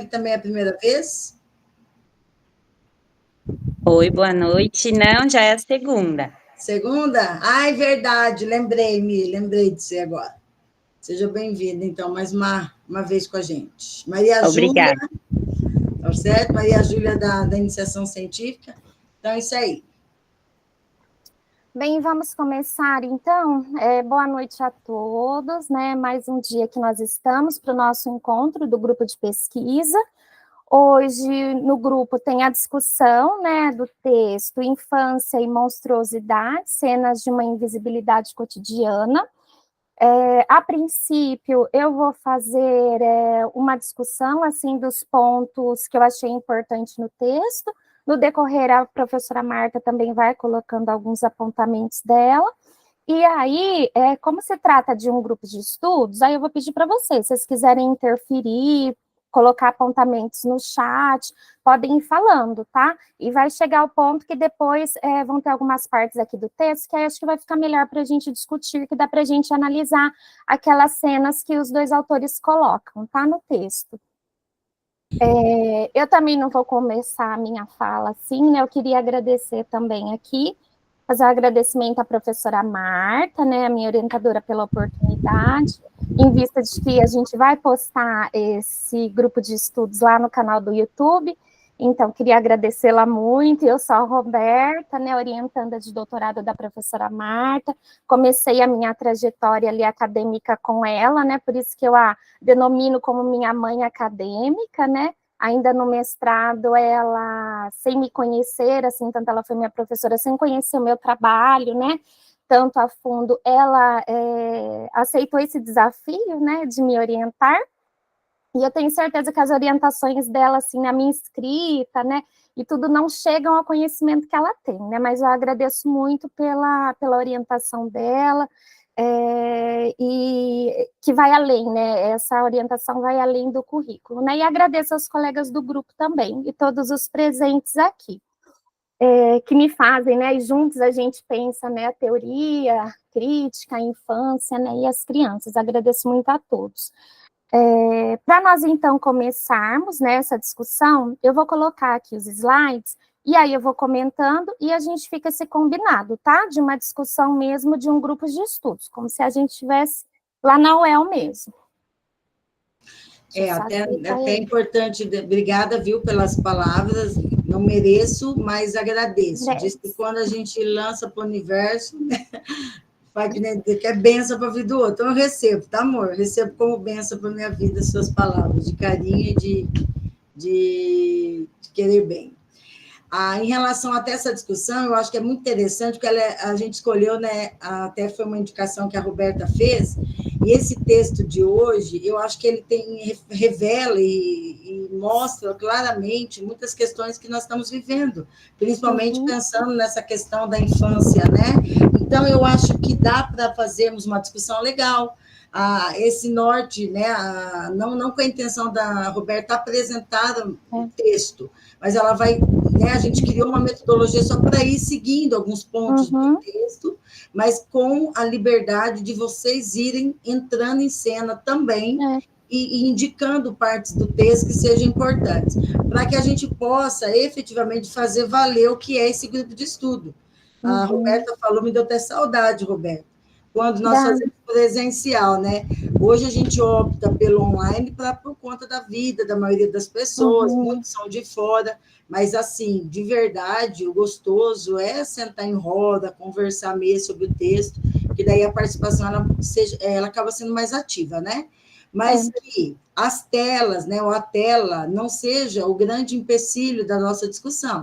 que também é a primeira vez? Oi, boa noite. Não, já é a segunda. Segunda? Ai, verdade, lembrei de você agora. Seja bem-vinda, então, mais uma vez com a gente. Maria Júlia, Obrigada. tá certo? Maria Júlia da Iniciação Científica. Então, é isso aí. Bem, vamos começar, então. Boa noite a todos, né? Mais um dia que nós estamos para o nosso encontro do grupo de pesquisa. Hoje, no grupo, tem a discussão, né, do texto Infância e Monstruosidade, cenas de uma invisibilidade cotidiana. A princípio, eu vou fazer uma discussão, assim, dos pontos que eu achei importante no texto. No decorrer, a professora Marta também vai colocando alguns apontamentos dela. E aí, como se trata de um grupo de estudos, aí eu vou pedir para vocês, se vocês quiserem interferir, colocar apontamentos no chat, podem ir falando, tá? E vai chegar ao ponto que depois vão ter algumas partes aqui do texto, que aí acho que vai ficar melhor para a gente discutir, que dá para a gente analisar aquelas cenas que os dois autores colocam, tá? No texto. Eu também não vou começar a minha fala assim, né? Eu queria agradecer também aqui, fazer um agradecimento à professora Marta, né, a minha orientadora, pela oportunidade, em vista de que a gente vai postar esse grupo de estudos lá no canal do YouTube, então queria agradecê-la muito. Eu sou a Roberta, né, orientanda de doutorado da professora Marta, comecei a minha trajetória ali acadêmica com ela, né, por isso que eu a denomino como minha mãe acadêmica, né. Ainda no mestrado, ela, sem me conhecer, assim, tanto ela foi minha professora, sem conhecer o meu trabalho, né, tanto a fundo, ela aceitou esse desafio, né, de me orientar, e eu tenho certeza que as orientações dela, assim, na minha escrita, né, e tudo não chegam ao conhecimento que ela tem, né, mas eu agradeço muito pela orientação dela, e que vai além, né, essa orientação vai além do currículo, né, e agradeço aos colegas do grupo também, e todos os presentes aqui, que me fazem, né, e juntos a gente pensa, né, a teoria, crítica, a infância, né, e as crianças. Agradeço muito a todos. Para nós, então, começarmos, né, essa discussão, eu vou colocar aqui os slides, e aí eu vou comentando, e a gente fica esse combinado, tá? De uma discussão mesmo de um grupo de estudos, como se a gente estivesse lá na UEL mesmo. Até importante, obrigada, viu, pelas palavras, não mereço, mas agradeço. Diz que quando a gente lança para o universo, né, que é benção para a vida do outro. Então, eu recebo, tá, amor? Eu recebo como benção para a minha vida as suas palavras de carinho e de querer bem. Em relação até essa discussão, eu acho que é muito interessante, porque a gente escolheu, né, até foi uma indicação que a Roberta fez, e esse texto de hoje, eu acho que ele revela e mostra claramente muitas questões que nós estamos vivendo, principalmente pensando nessa questão da infância, né? Então, eu acho que dá para fazermos uma discussão legal, esse norte, né, não com a intenção da Roberta apresentar o texto, mas ela vai, né, a gente criou uma metodologia só para ir seguindo alguns pontos do texto, mas com a liberdade de vocês irem entrando em cena também e indicando partes do texto que sejam importantes, para que a gente possa efetivamente fazer valer o que é esse grupo de estudo. A Roberta falou, me deu até saudade, Roberta, quando nós fazemos presencial, né? Hoje a gente opta pelo online por conta da vida da maioria das pessoas, muitos são de fora, mas, assim, de verdade, o gostoso é sentar em roda, conversar mesmo sobre o texto, que daí a participação ela acaba sendo mais ativa, né? Mas que as telas, né, ou a tela, não seja o grande empecilho da nossa discussão.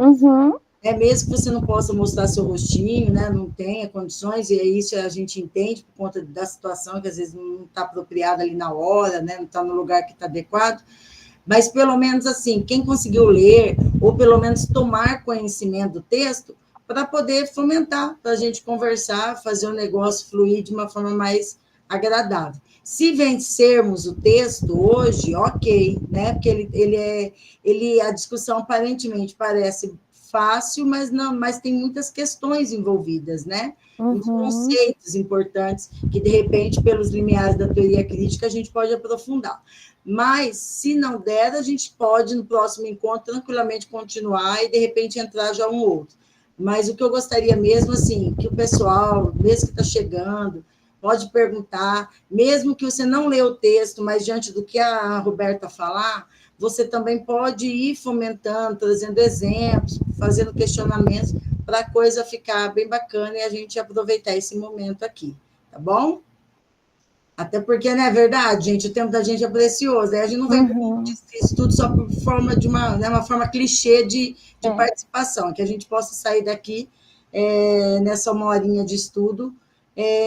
Mesmo que você não possa mostrar seu rostinho, né, não tenha condições, e isso a gente entende por conta da situação, que às vezes não está apropriada ali na hora, né, não está no lugar que está adequado, mas pelo menos assim, quem conseguiu ler, ou pelo menos tomar conhecimento do texto, para poder fomentar, para a gente conversar, fazer o negócio fluir de uma forma mais agradável. Se vencermos o texto hoje, ok, né? Porque a discussão aparentemente parece fácil, mas tem muitas questões envolvidas, né? Muitos conceitos importantes que, de repente, pelos limiares da teoria crítica, a gente pode aprofundar. Mas, se não der, a gente pode, no próximo encontro, tranquilamente continuar e, de repente, entrar já um outro. Mas o que eu gostaria mesmo, assim, que o pessoal, mesmo que está chegando, pode perguntar, mesmo que você não lê o texto, mas diante do que a Roberta falar, você também pode ir fomentando, trazendo exemplos, fazendo questionamentos, para a coisa ficar bem bacana e a gente aproveitar esse momento aqui, tá bom? Até porque, não é verdade, gente, o tempo da gente é precioso, aí a gente não vem isso tudo só por forma de uma forma clichê de participação, que a gente possa sair daqui nessa 1 horinha de estudo,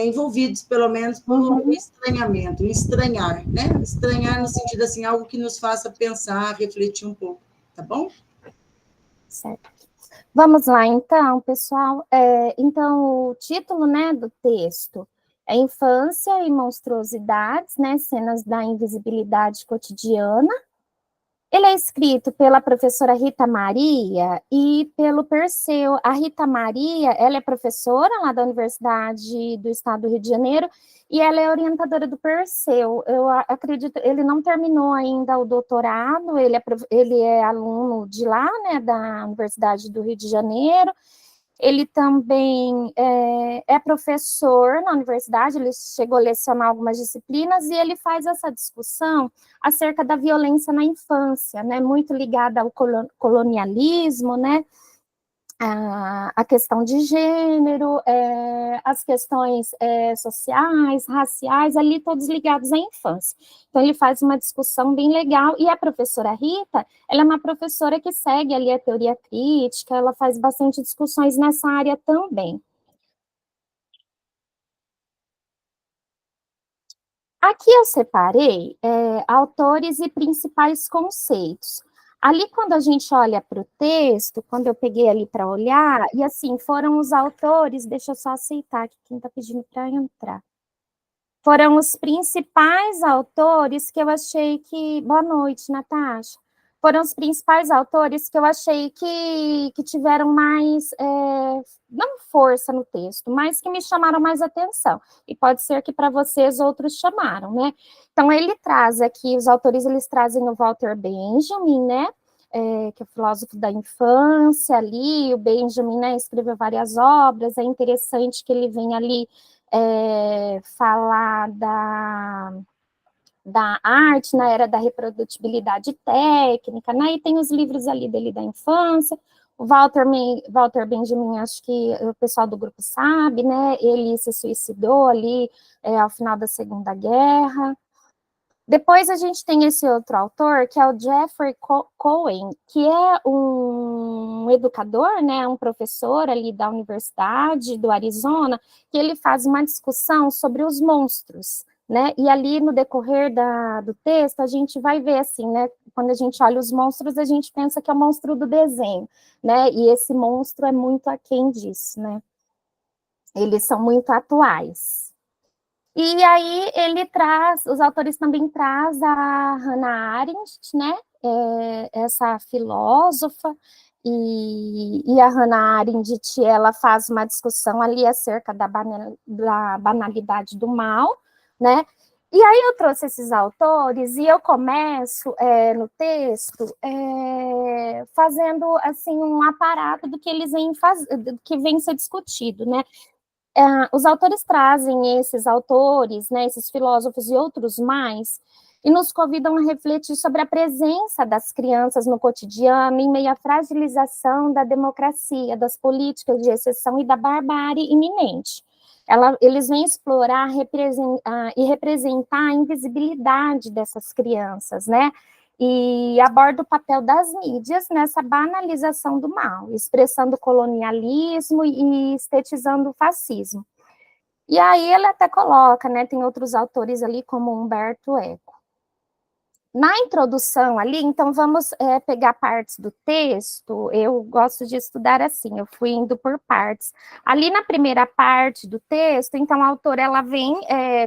envolvidos, pelo menos, por um estranhamento, um estranhar, né? Estranhar no sentido, assim, algo que nos faça pensar, refletir um pouco, tá bom? Certo. Vamos lá, então, pessoal. Então, o título, né, do texto é Infância e Monstruosidades, né, cenas da invisibilidade cotidiana. Ele é escrito pela professora Rita Maria e pelo Perseu. A Rita Maria, ela é professora lá da Universidade do Estado do Rio de Janeiro e ela é orientadora do Perseu. Eu acredito, ele não terminou ainda o doutorado, ele é aluno de lá, né, da Universidade do Rio de Janeiro. Ele também é professor na universidade, ele chegou a lecionar algumas disciplinas e ele faz essa discussão acerca da violência na infância, né, muito ligada ao colonialismo, né, a questão de gênero, as questões sociais, raciais, ali todos ligados à infância. Então, ele faz uma discussão bem legal, e a professora Rita, ela é uma professora que segue ali a teoria crítica, ela faz bastante discussões nessa área também. Aqui eu separei autores e principais conceitos. Ali, quando a gente olha para o texto, quando eu peguei ali para olhar, e assim, foram os autores, deixa eu só aceitar aqui quem está pedindo para entrar. Foram os principais autores que eu achei que... Boa noite, Natasha. Foram os principais autores que eu achei que tiveram mais, não força no texto, mas que me chamaram mais atenção. E pode ser que para vocês outros chamaram, né? Então, ele traz aqui, os autores, eles trazem o Walter Benjamin, né? Que é o filósofo da infância ali, o Benjamin, né, escreveu várias obras, é interessante que ele vem ali falar da arte na era da reprodutibilidade técnica, né, e tem os livros ali dele da infância. O Walter Benjamin, acho que o pessoal do grupo sabe, né, ele se suicidou ali ao final da Segunda Guerra. Depois a gente tem esse outro autor, que é o Jeffrey Cohen, que é um educador, né, um professor ali da Universidade do Arizona, que ele faz uma discussão sobre os monstros, né, e ali no decorrer do texto a gente vai ver assim, né, quando a gente olha os monstros, a gente pensa que é o monstro do desenho, né, e esse monstro é muito aquém disso, né, eles são muito atuais. E aí ele traz, os autores também traz a Hannah Arendt, né, essa filósofa, e a Hannah Arendt, ela faz uma discussão ali acerca da banalidade do mal, né, e aí eu trouxe esses autores, e eu começo no texto fazendo, assim, um aparato do que eles do que vem ser discutido, né. Os autores trazem esses autores, né, esses filósofos e outros mais, e nos convidam a refletir sobre a presença das crianças no cotidiano em meio à fragilização da democracia, das políticas de exceção e da barbárie iminente. Eles vêm explorar e representar a invisibilidade dessas crianças, né, e aborda o papel das mídias nessa banalização do mal, expressando o colonialismo e estetizando o fascismo. E aí ele até coloca, né, tem outros autores ali como Humberto Eco. Na introdução ali, então vamos pegar partes do texto, eu gosto de estudar assim, eu fui indo por partes. Ali na primeira parte do texto, então a autora ela vem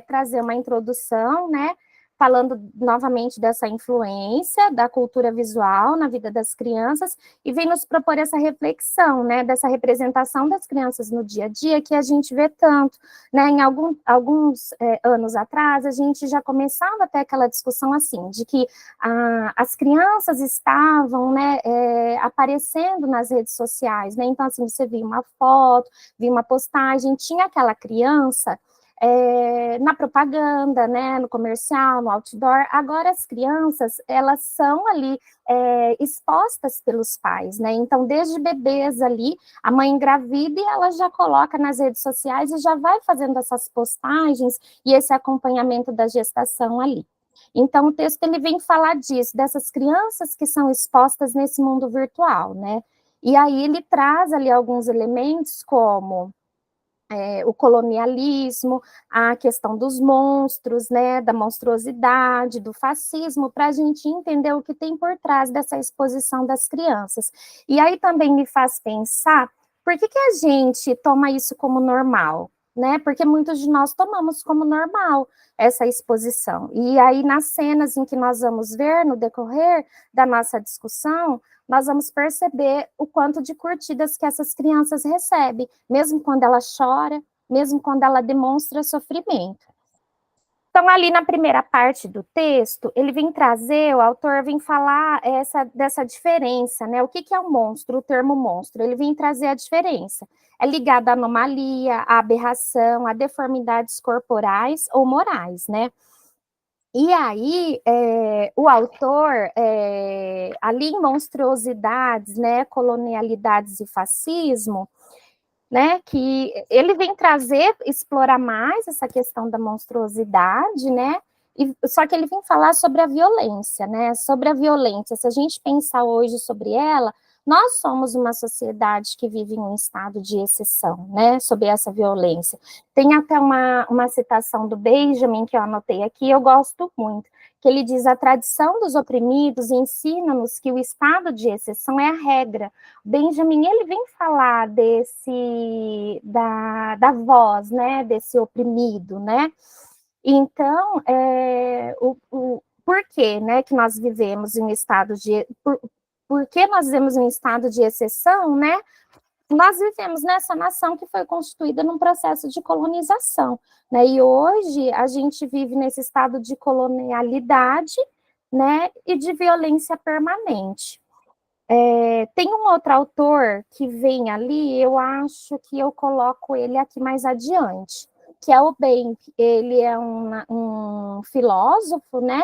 trazer uma introdução, né, falando novamente dessa influência da cultura visual na vida das crianças, e vem nos propor essa reflexão, né, dessa representação das crianças no dia a dia, que a gente vê tanto, né, em alguns anos atrás, a gente já começava até aquela discussão assim, de que as crianças estavam, né, aparecendo nas redes sociais, né, então assim, você via uma foto, via uma postagem, tinha aquela criança na propaganda, né, no comercial, no outdoor. Agora as crianças, elas são ali expostas pelos pais, né, então desde bebês ali, a mãe engravida e ela já coloca nas redes sociais e já vai fazendo essas postagens e esse acompanhamento da gestação ali. Então o texto ele vem falar disso, dessas crianças que são expostas nesse mundo virtual, né, e aí ele traz ali alguns elementos como o colonialismo, a questão dos monstros, né, da monstruosidade, do fascismo, para a gente entender o que tem por trás dessa exposição das crianças. E aí também me faz pensar, por que a gente toma isso como normal? Né? Porque muitos de nós tomamos como normal essa exposição. E aí, nas cenas em que nós vamos ver, no decorrer da nossa discussão, nós vamos perceber o quanto de curtidas que essas crianças recebem, mesmo quando ela chora, mesmo quando ela demonstra sofrimento. Então, ali na primeira parte do texto, ele vem trazer, o autor vem falar dessa diferença, né? O que é um monstro, o termo monstro? Ele vem trazer a diferença. É ligado à anomalia, à aberração, a deformidades corporais ou morais, né? E aí, o autor, ali em monstruosidades, né, colonialidades e fascismo, né, que ele vem trazer, explorar mais essa questão da monstruosidade, né, só que ele vem falar sobre a violência, né, sobre a violência. Se a gente pensar hoje sobre ela, nós somos uma sociedade que vive em um estado de exceção, né, sobre essa violência. Tem até uma citação do Benjamin, que eu anotei aqui, eu gosto muito, que ele diz: a tradição dos oprimidos ensina-nos que o estado de exceção é a regra. Benjamin, ele vem falar da voz, né, desse oprimido, né, então, por que, né, que nós vivemos em um estado de... Por que nós vivemos em um estado de exceção, né? Nós vivemos nessa nação que foi constituída num processo de colonização, né? E hoje a gente vive nesse estado de colonialidade, né? E de violência permanente. Tem um outro autor que vem ali, eu acho que eu coloco ele aqui mais adiante, que é o Benck. Ele é um filósofo, né?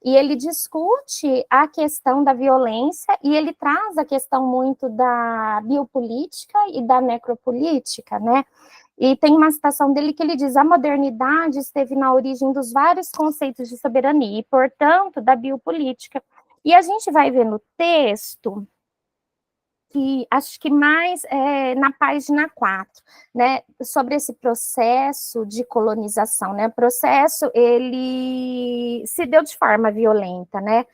E ele discute a questão da violência e ele traz a questão muito da biopolítica e da necropolítica, né? E tem uma citação dele que ele diz: a modernidade esteve na origem dos vários conceitos de soberania e, portanto, da biopolítica. E a gente vai ver no texto, que acho que mais na página 4, né, sobre esse processo de colonização, né, o processo, ele se deu de forma violenta, né,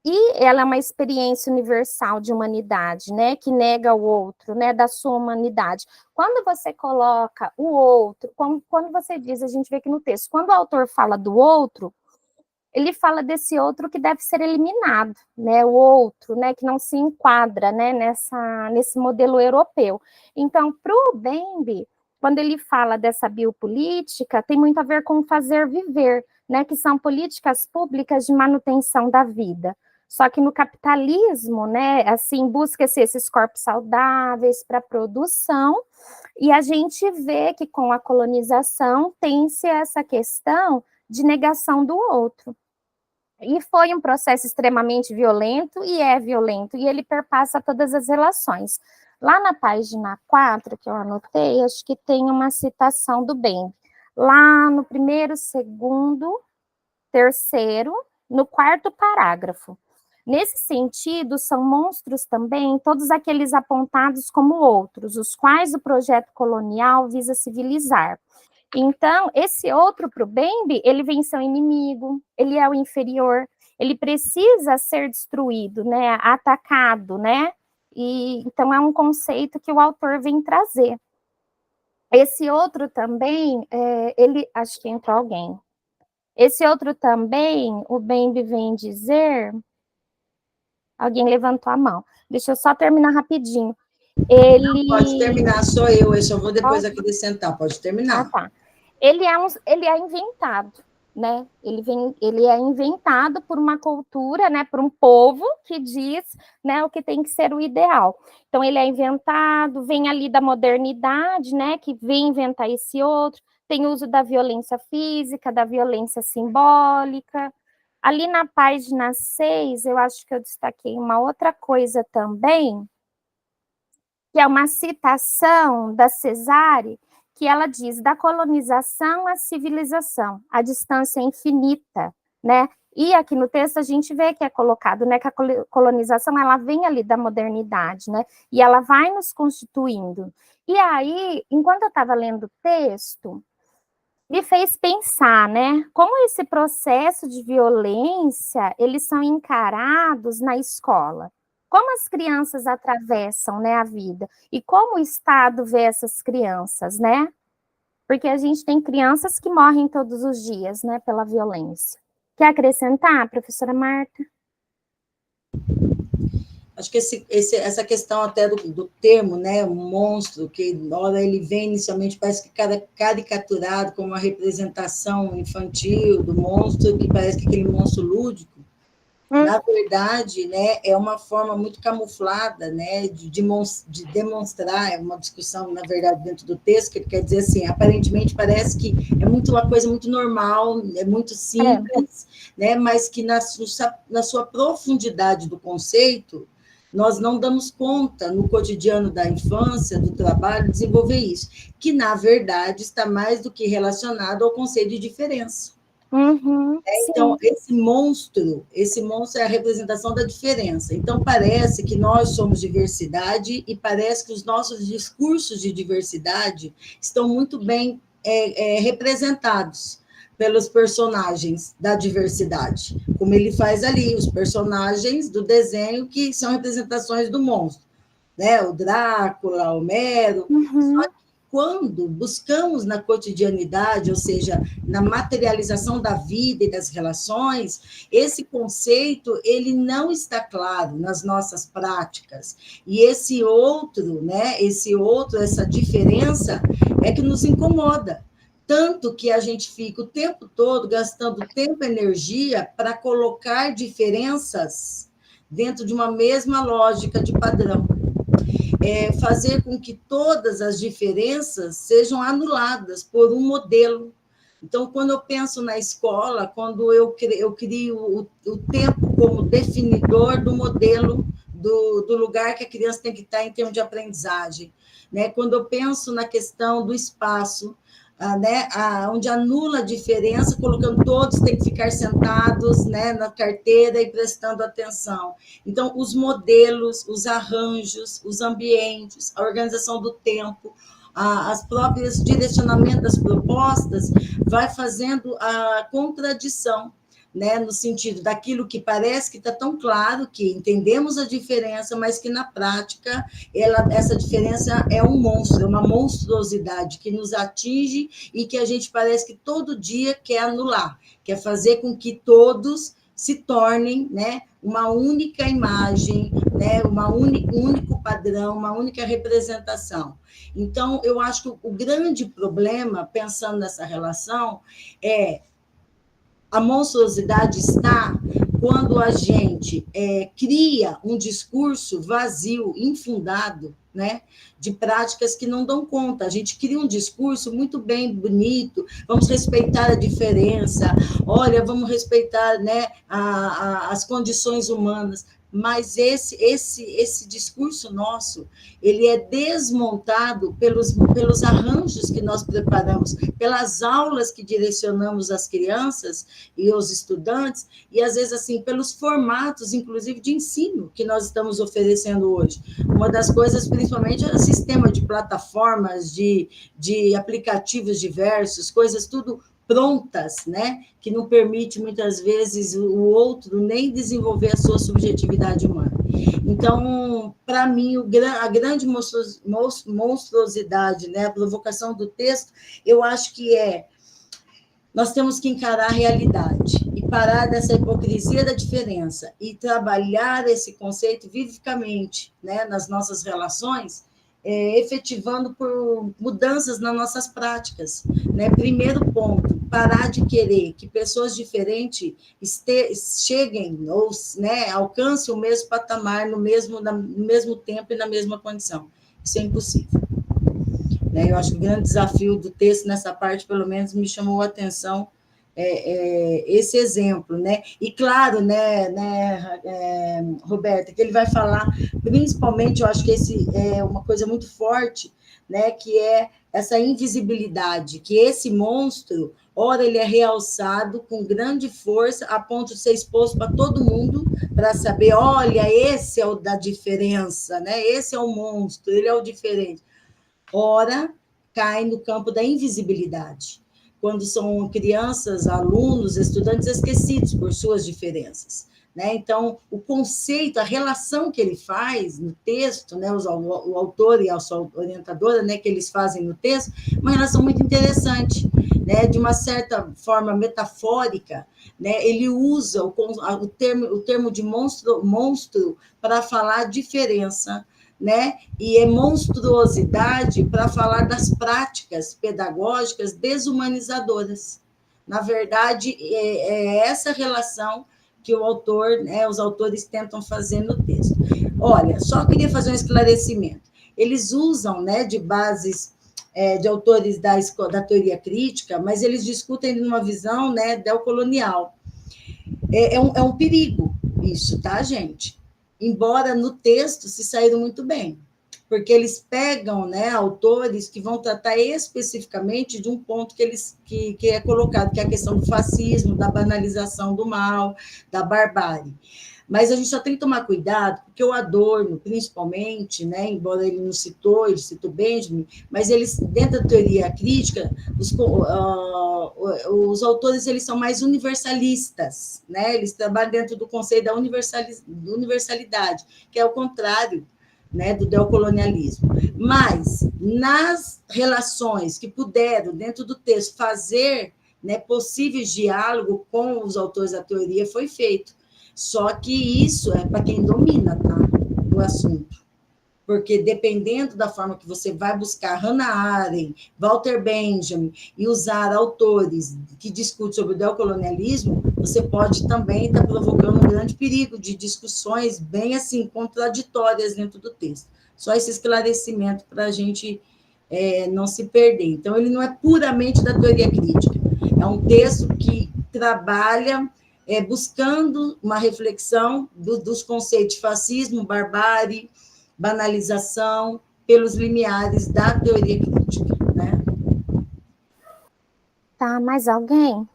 e ela é uma experiência universal de humanidade, né, que nega o outro, né, da sua humanidade. Quando você coloca o outro, quando você diz, a gente vê aqui no texto, quando o autor fala do outro, ele fala desse outro que deve ser eliminado, né, o outro, né, que não se enquadra, né, nesse modelo europeu. Então, para o Bembe, quando ele fala dessa biopolítica, tem muito a ver com fazer viver, né, que são políticas públicas de manutenção da vida. Só que no capitalismo, né, assim, busca-se esses corpos saudáveis para produção, e a gente vê que com a colonização tem-se essa questão de negação do outro. E foi um processo extremamente violento, e é violento, e ele perpassa todas as relações. Lá na página 4, que eu anotei, acho que tem uma citação do Bembe. Lá no primeiro, segundo, terceiro, no quarto parágrafo. Nesse sentido, são monstros também todos aqueles apontados como outros, os quais o projeto colonial visa civilizar. Então, esse outro para o Bembe, ele vem ser o inimigo, ele é o inferior, ele precisa ser destruído, né, atacado, né, e então é um conceito que o autor vem trazer. Esse outro também, acho que entrou alguém. Esse outro também, o Bembe vem dizer... Alguém levantou a mão. Deixa eu só terminar rapidinho. Ele... Pode terminar, sou eu só vou depois acrescentar, pode terminar. Ah, tá. Ele é inventado, né? Ele é inventado por uma cultura, né? Por um povo que diz, né, o que tem que ser o ideal. Então, ele é inventado, vem ali da modernidade, né? Que vem inventar esse outro. Tem uso da violência física, da violência simbólica. Ali na página 6, eu acho que eu destaquei uma outra coisa também, que é uma citação da Cesare, que ela diz, da colonização à civilização, a distância é infinita, né? E aqui no texto a gente vê que é colocado, né, que a colonização, ela vem ali da modernidade, né? E ela vai nos constituindo. E aí, enquanto eu estava lendo o texto, me fez pensar, né, como esse processo de violência, eles são encarados na escola. Como as crianças atravessam, né, a vida? E como o Estado vê essas crianças, né? Porque a gente tem crianças que morrem todos os dias, né, pela violência. Quer acrescentar, professora Marta? Acho que essa questão até do termo, né, um monstro, que na hora ele vem inicialmente, parece que caricaturado como uma representação infantil do monstro, que parece que aquele monstro lúdico, na verdade, né, é uma forma muito camuflada, né, de demonstrar, é uma discussão, na verdade, dentro do texto, que ele quer dizer assim, aparentemente parece que é uma coisa muito normal, é muito simples, né, mas que na sua profundidade do conceito, nós não damos conta, no cotidiano da infância, do trabalho, desenvolver isso, que, na verdade, está mais do que relacionado ao conceito de diferença. Então, esse monstro é a representação da diferença. Então, parece que nós somos diversidade e parece que os nossos discursos de diversidade estão muito bem representados pelos personagens da diversidade, como ele faz ali, os personagens do desenho que são representações do monstro, né? O Drácula, o Homero. Só que quando buscamos na cotidianidade, ou seja, na materialização da vida e das relações, esse conceito ele não está claro nas nossas práticas. E esse outro, né? Essa diferença é que nos incomoda. Tanto que a gente fica o tempo todo gastando tempo e energia para colocar diferenças dentro de uma mesma lógica de padrão. Fazer com que todas as diferenças sejam anuladas por um modelo. Então, quando eu penso na escola, quando eu crio o tempo como definidor do modelo, do lugar que a criança tem que estar em termos de aprendizagem, né? Quando eu penso na questão do espaço, né, onde anula a diferença, colocando todos têm que ficar sentados, né, na carteira e prestando atenção. Então, os modelos, os arranjos, os ambientes, a organização do tempo, as próprias direcionamentos das propostas, vai fazendo a contradição, né, no sentido daquilo que parece que está tão claro, que entendemos a diferença, mas que na prática essa diferença é um monstro, é uma monstruosidade que nos atinge e que a gente parece que todo dia quer anular, quer fazer com que todos se tornem, né, uma única imagem, né, um único padrão, uma única representação. Então, eu acho que o grande problema, pensando nessa relação, a monstruosidade está quando a gente cria um discurso vazio, infundado, né, de práticas que não dão conta. A gente cria um discurso muito bem bonito, vamos respeitar a diferença, olha, vamos respeitar, né, as condições humanas, mas esse discurso nosso, ele é desmontado pelos arranjos que nós preparamos, pelas aulas que direcionamos às crianças e aos estudantes, e às vezes assim, pelos formatos, inclusive, de ensino que nós estamos oferecendo hoje. Uma das coisas, principalmente, é o sistema de plataformas, de aplicativos diversos, coisas tudo prontas, né, que não permite, muitas vezes, o outro nem desenvolver a sua subjetividade humana. Então, para mim, a grande monstruosidade, né, a provocação do texto, eu acho que nós temos que encarar a realidade e parar dessa hipocrisia da diferença e trabalhar esse conceito vivificamente, né, nas nossas relações, efetivando por mudanças nas nossas práticas. Né? Primeiro ponto, parar de querer que pessoas diferentes cheguem ou, né, alcancem o mesmo patamar no mesmo tempo e na mesma condição. Isso é impossível. Né? Eu acho que o grande desafio do texto nessa parte, pelo menos, me chamou a atenção esse exemplo, né? E claro, Roberta, que ele vai falar, principalmente, eu acho que esse é uma coisa muito forte, né? Que é essa invisibilidade, que esse monstro, ora ele é realçado com grande força, a ponto de ser exposto para todo mundo, para saber, olha, esse é o da diferença, né? Esse é o monstro, ele é o diferente. Ora, cai no campo da invisibilidade, quando são crianças, alunos, estudantes esquecidos por suas diferenças. Né? Então, o conceito, a relação que ele faz no texto, né, o autor e a sua orientadora, né, que eles fazem no texto, uma relação muito interessante, né, de uma certa forma metafórica, né, ele usa o termo de monstro para falar diferença, né? E é monstruosidade para falar das práticas pedagógicas desumanizadoras. Na verdade, é essa relação que o autor, né, os autores tentam fazer no texto. Olha, só queria fazer um esclarecimento. Eles usam, né, de bases de autores da teoria crítica, mas eles discutem numa visão, né, neocolonial. É um perigo isso, tá, gente? Embora no texto se saíram muito bem, porque eles pegam, né, autores que vão tratar especificamente de um ponto que é colocado, que é a questão do fascismo, da banalização do mal, da barbárie. Mas a gente só tem que tomar cuidado, porque o Adorno, principalmente, né, embora ele não citou, ele citou Benjamin, mas eles, dentro da teoria crítica, os autores eles são mais universalistas, né? Eles trabalham dentro do conceito da universalidade, que é o contrário, né, do neocolonialismo. Mas, nas relações que puderam, dentro do texto, fazer, né, possíveis diálogo com os autores da teoria, foi feito. Só que isso é para quem domina, tá, o assunto. Porque dependendo da forma que você vai buscar Hannah Arendt, Walter Benjamin, e usar autores que discutem sobre o neocolonialismo, você pode também estar provocando um grande perigo de discussões bem assim, contraditórias dentro do texto. Só esse esclarecimento para a gente não se perder. Então, ele não é puramente da teoria crítica. É um texto que trabalha buscando uma reflexão dos conceitos de fascismo, barbárie, banalização, pelos limiares da teoria crítica, né? Tá, mais alguém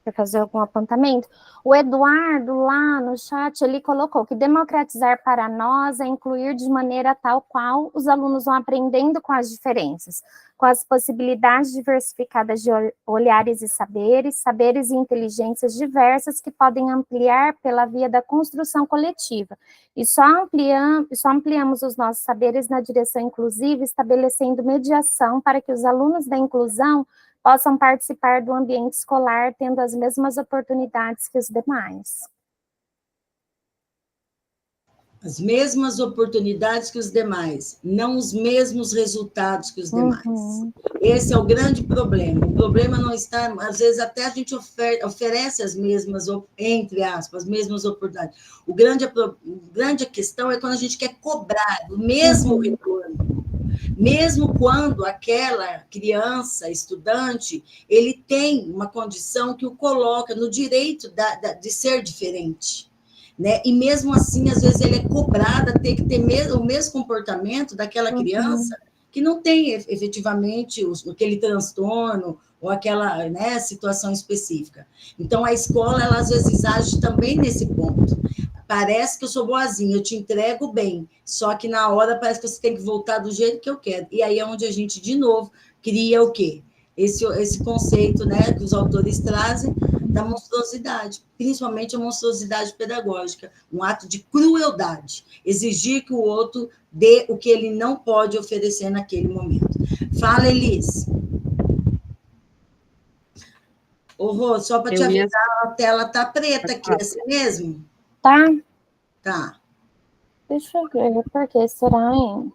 quer fazer algum apontamento? O Eduardo, lá no chat, ele colocou que democratizar para nós é incluir de maneira tal qual os alunos vão aprendendo com as diferenças, com as possibilidades diversificadas de olhares e saberes e inteligências diversas que podem ampliar pela via da construção coletiva. E só ampliamos os nossos saberes na direção inclusiva, estabelecendo mediação para que os alunos da inclusão possam participar do ambiente escolar, tendo as mesmas oportunidades que os demais. As mesmas oportunidades que os demais, não os mesmos resultados que os demais. Esse é o grande problema. O problema não está, às vezes até a gente oferece as mesmas, entre aspas, as mesmas oportunidades. A grande questão é quando a gente quer cobrar o mesmo retorno. Mesmo quando aquela criança, estudante, ele tem uma condição que o coloca no direito de ser diferente. Né? E mesmo assim, às vezes, ele é cobrado a ter que ter o mesmo comportamento daquela criança que não tem efetivamente aquele transtorno ou aquela, né, situação específica. Então, a escola, ela às vezes age também nesse ponto. Parece que eu sou boazinha, eu te entrego bem, só que na hora parece que você tem que voltar do jeito que eu quero. E aí é onde a gente, de novo, cria o quê? Esse conceito, né, que os autores trazem da monstruosidade, principalmente a monstruosidade pedagógica, um ato de crueldade, exigir que o outro dê o que ele não pode oferecer naquele momento. Fala, Elis. Ô, Rô, só para te Eu ia... avisar, a tela tá preta aqui, é assim mesmo? Tá? Tá. Deixa eu ver, por que será, hein?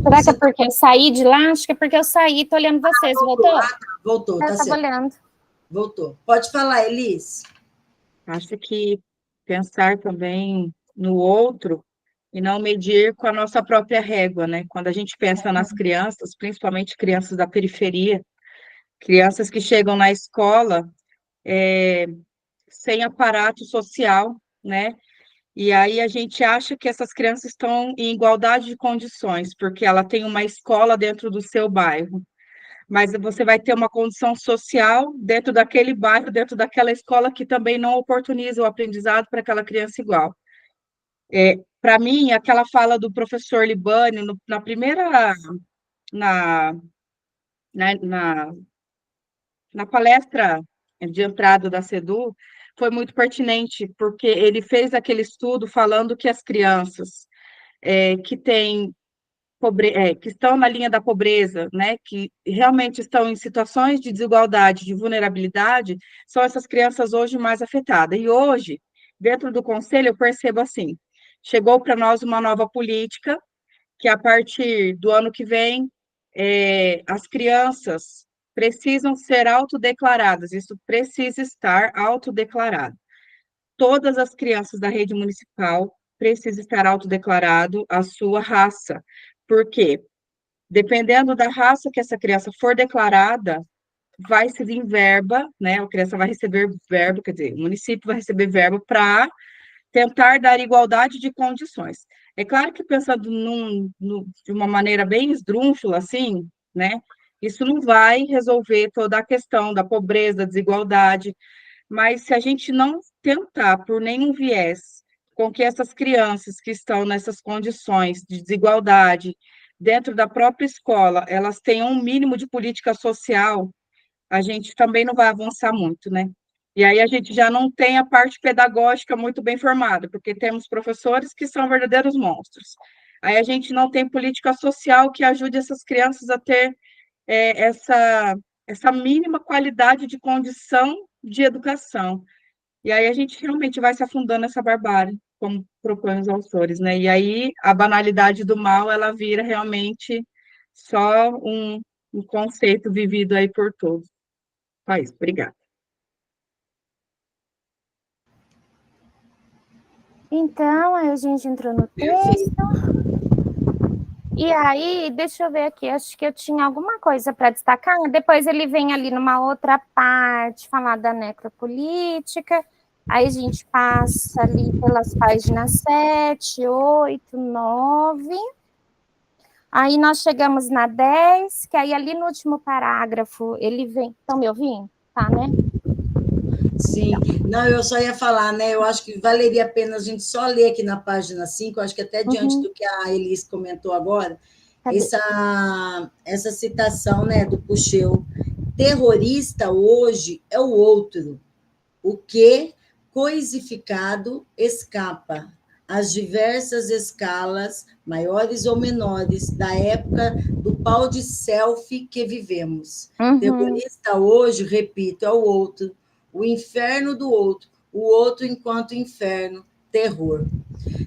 Será que é porque eu saí de lá? Acho que é porque eu saí, tô olhando vocês. Voltou? Voltou, Eu tá tava certo. olhando. Voltou. Pode falar, Elis. Acho que pensar também no outro e não medir com a nossa própria régua, né? Quando a gente pensa nas crianças, principalmente crianças da periferia, crianças que chegam na escola sem aparato social, né? E aí a gente acha que essas crianças estão em igualdade de condições, porque ela tem uma escola dentro do seu bairro, mas você vai ter uma condição social dentro daquele bairro, dentro daquela escola que também não oportuniza o aprendizado para aquela criança igual. Para mim, aquela fala do professor Libânio, na primeira, na, na, na palestra de entrada da SEDU, foi muito pertinente, porque ele fez aquele estudo falando que as crianças que têm que estão na linha da pobreza, né, que realmente estão em situações de desigualdade, de vulnerabilidade, são essas crianças hoje mais afetadas. E hoje, dentro do conselho, eu percebo assim, chegou para nós uma nova política, que a partir do ano que vem, as crianças precisam ser autodeclaradas, isso precisa estar autodeclarado. Todas as crianças da rede municipal precisam estar autodeclarado a sua raça. Por quê? Dependendo da raça que essa criança for declarada, vai se vir verba, né? A criança vai receber verba, quer dizer, o município vai receber verba para tentar dar igualdade de condições. É claro que pensando de uma maneira bem esdrúxula, assim, né? Isso não vai resolver toda a questão da pobreza, da desigualdade, mas se a gente não tentar, por nenhum viés, com que essas crianças que estão nessas condições de desigualdade, dentro da própria escola, elas tenham um mínimo de política social, a gente também não vai avançar muito, né? E aí a gente já não tem a parte pedagógica muito bem formada, porque temos professores que são verdadeiros monstros. Aí a gente não tem política social que ajude essas crianças a ter essa mínima qualidade de condição de educação. E aí a gente realmente vai se afundando nessa barbárie, como propõem os autores, né? E aí a banalidade do mal, ela vira realmente só um conceito vivido aí por todos. Só isso, obrigada. Então, aí a gente entrou no texto. E aí, deixa eu ver aqui, acho que eu tinha alguma coisa para destacar. Depois ele vem ali numa outra parte, falar da necropolítica. Aí a gente passa ali pelas páginas 7, 8, 9. Aí nós chegamos na 10, que aí ali no último parágrafo ele vem. Estão me ouvindo? Tá, né? Sim. Não, eu só ia falar, né? Eu acho que valeria a pena a gente só ler aqui na página 5, eu acho que até diante do que a Elis comentou agora, essa citação, né, do Puxeu. Terrorista hoje é o outro, o que, coisificado, escapa às diversas escalas, maiores ou menores, da época do pau de selfie que vivemos. Terrorista hoje, repito, é o outro, o inferno do outro, o outro enquanto inferno, terror.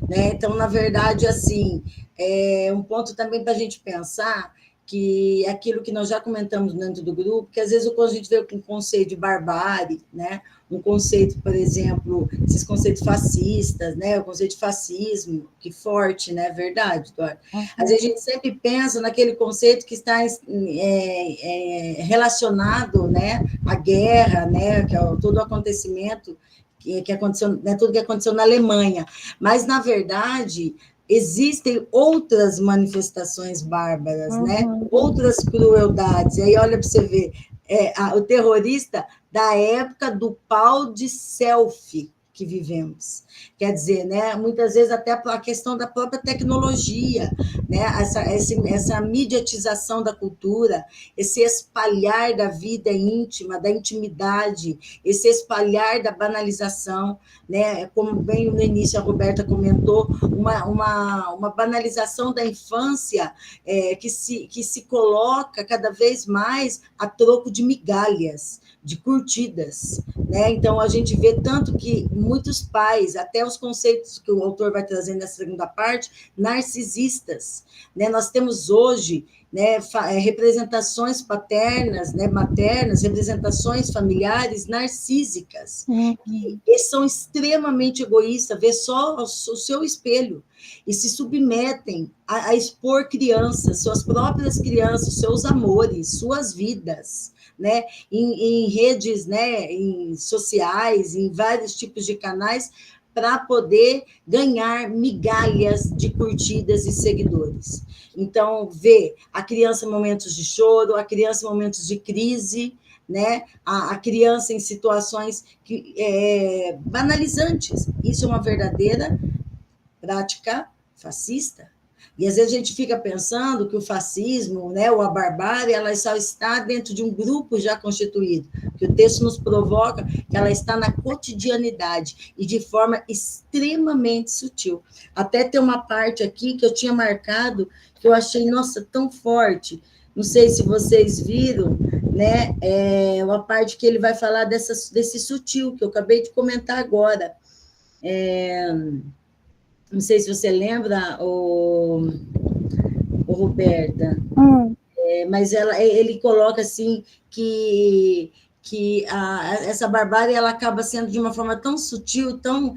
Né? Então, na verdade, assim, é um ponto também para a gente pensar que aquilo que nós já comentamos dentro do grupo, que às vezes quando a gente vê com um conceito de barbárie, né? Um conceito, por exemplo, esses conceitos fascistas, né? O conceito de fascismo, que forte, né? Verdade, Eduardo? Às vezes a gente sempre pensa naquele conceito que está relacionado, né? À guerra, né? Que é todo o acontecimento que aconteceu, né? Tudo que aconteceu na Alemanha. Mas, na verdade, existem outras manifestações bárbaras, né? Outras crueldades. E aí, olha para você ver, o terrorista da época do pau de selfie que vivemos. Quer dizer, né? Muitas vezes até a questão da própria tecnologia, né? Essa mediatização da cultura, esse espalhar da vida íntima, da intimidade, esse espalhar da banalização, né? Como bem no início a Roberta comentou, uma banalização da infância que se coloca cada vez mais a troco de migalhas, de curtidas, né? Então, a gente vê tanto que muitos pais, até os conceitos que o autor vai trazer nessa segunda parte, narcisistas, né? Nós temos hoje, né, representações paternas, né, maternas, representações familiares narcísicas, que são extremamente egoístas, vê só o seu espelho, e se submetem a expor crianças, suas próprias crianças, seus amores, suas vidas, né, em redes, né, em sociais, em vários tipos de canais, para poder ganhar migalhas de curtidas e seguidores. Então, vê a criança em momentos de choro, a criança em momentos de crise, né? A criança em situações banalizantes. Isso é uma verdadeira prática fascista. E às vezes a gente fica pensando que o fascismo, né, ou a barbárie, ela só está dentro de um grupo já constituído, que o texto nos provoca que ela está na cotidianidade e de forma extremamente sutil. Até tem uma parte aqui que eu tinha marcado, que eu achei, nossa, tão forte. Não sei se vocês viram, né, uma parte que ele vai falar desse sutil, que eu acabei de comentar agora. Não sei se você lembra, o Roberta, mas ele coloca assim que essa barbárie ela acaba sendo de uma forma tão sutil, tão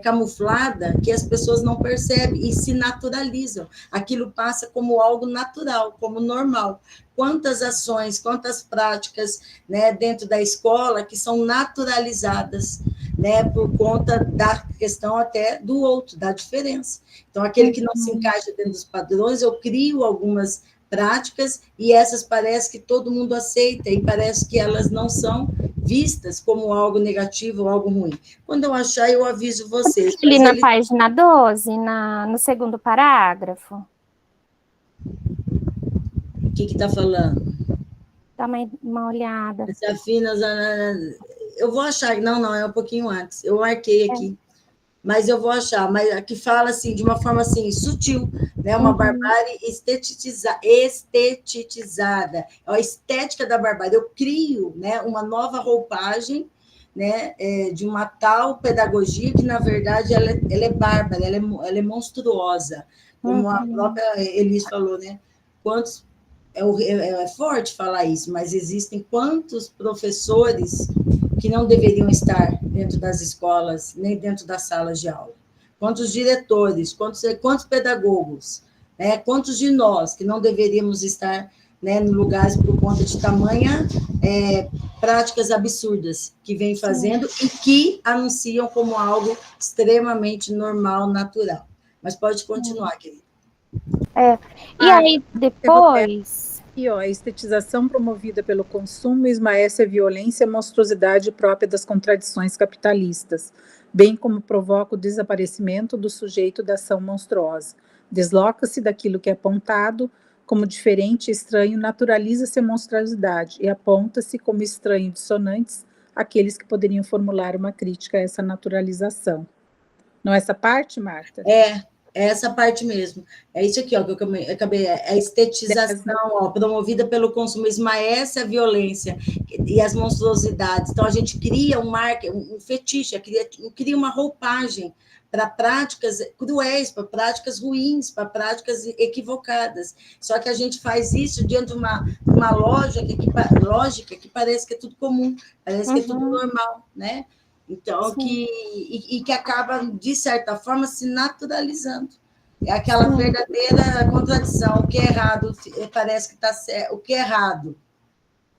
camuflada, que as pessoas não percebem e se naturalizam. Aquilo passa como algo natural, como normal. Quantas ações, quantas práticas, né, dentro da escola que são naturalizadas, né, por conta da questão até do outro, da diferença. Então, aquele que não se encaixa dentro dos padrões, eu crio algumas práticas e essas parece que todo mundo aceita e parece que elas não são vistas como algo negativo ou algo ruim. Quando eu achar, eu aviso vocês. Ali na página 12, no segundo parágrafo. O que está falando? Dá uma olhada. Desafinas, eu vou achar, não, é um pouquinho antes, eu marquei aqui, mas eu vou achar, mas aqui fala assim, de uma forma assim, sutil, né, uma barbárie estetizada, é a estética da barbárie, eu crio, né, uma nova roupagem, né, de uma tal pedagogia que, na verdade, ela é bárbara, ela é monstruosa, como a própria Elis falou, né, quantos... É forte falar isso, mas existem quantos professores que não deveriam estar dentro das escolas, nem dentro das salas de aula? Quantos diretores, quantos pedagogos, né? Quantos de nós que não deveríamos estar, né, em lugares por conta de tamanha práticas absurdas que vêm fazendo e que anunciam como algo extremamente normal, natural. Mas pode continuar, querida. E aí, depois... E a estetização promovida pelo consumo esmaece a violência e a monstruosidade própria das contradições capitalistas, bem como provoca o desaparecimento do sujeito da ação monstruosa. Desloca-se daquilo que é apontado como diferente e estranho, naturaliza-se a monstruosidade e aponta-se como estranho e dissonantes aqueles que poderiam formular uma crítica a essa naturalização. Não é essa parte, Marta? É essa parte mesmo. É isso aqui, ó, que eu acabei. A estetização, ó, promovida pelo consumo, esmaece a violência e as monstruosidades. Então, a gente cria um fetiche, cria uma roupagem para práticas cruéis, para práticas ruins, para práticas equivocadas. Só que a gente faz isso dentro de uma lógica que parece que é tudo comum, parece que é tudo normal, né? Então, que acaba, de certa forma, se naturalizando. É aquela verdadeira contradição. O que é errado parece que está certo. O que é errado?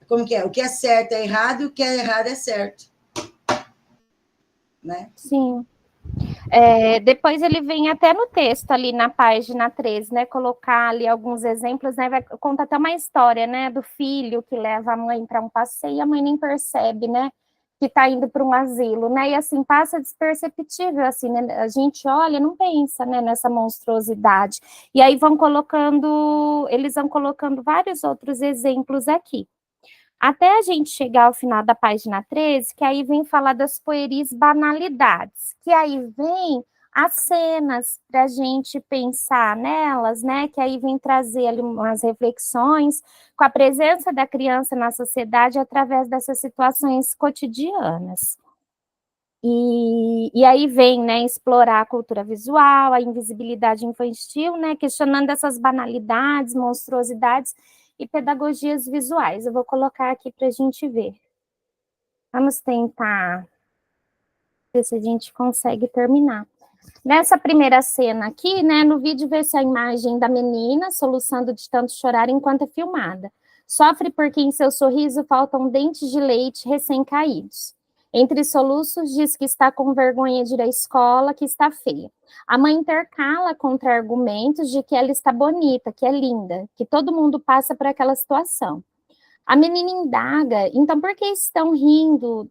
Como que é? O que é certo é errado e o que é errado é certo. Né? Sim. Depois ele vem até no texto, ali na página 13, né? Colocar ali alguns exemplos, né? Conta até uma história, né? Do filho que leva a mãe para um passeio e a mãe nem percebe, né? Que está indo para um asilo, né? E assim, passa desperceptível, assim, né? A gente olha, não pensa, né, nessa monstruosidade. E aí eles vão colocando vários outros exemplos aqui. Até a gente chegar ao final da página 13, que aí vem falar das pueris banalidades, que aí vem as cenas para a gente pensar nelas, né? Que aí vem trazer ali umas reflexões com a presença da criança na sociedade através dessas situações cotidianas. E aí vem, né, explorar a cultura visual, a invisibilidade infantil, né, questionando essas banalidades, monstruosidades e pedagogias visuais. Eu vou colocar aqui para a gente ver. Vamos tentar ver se a gente consegue terminar. Nessa primeira cena aqui, né, no vídeo vê-se a imagem da menina soluçando de tanto chorar enquanto é filmada. Sofre porque em seu sorriso faltam dentes de leite recém-caídos. Entre soluços, diz que está com vergonha de ir à escola, que está feia. A mãe intercala contra argumentos de que ela está bonita, que é linda, que todo mundo passa por aquela situação. A menina indaga, então por que estão rindo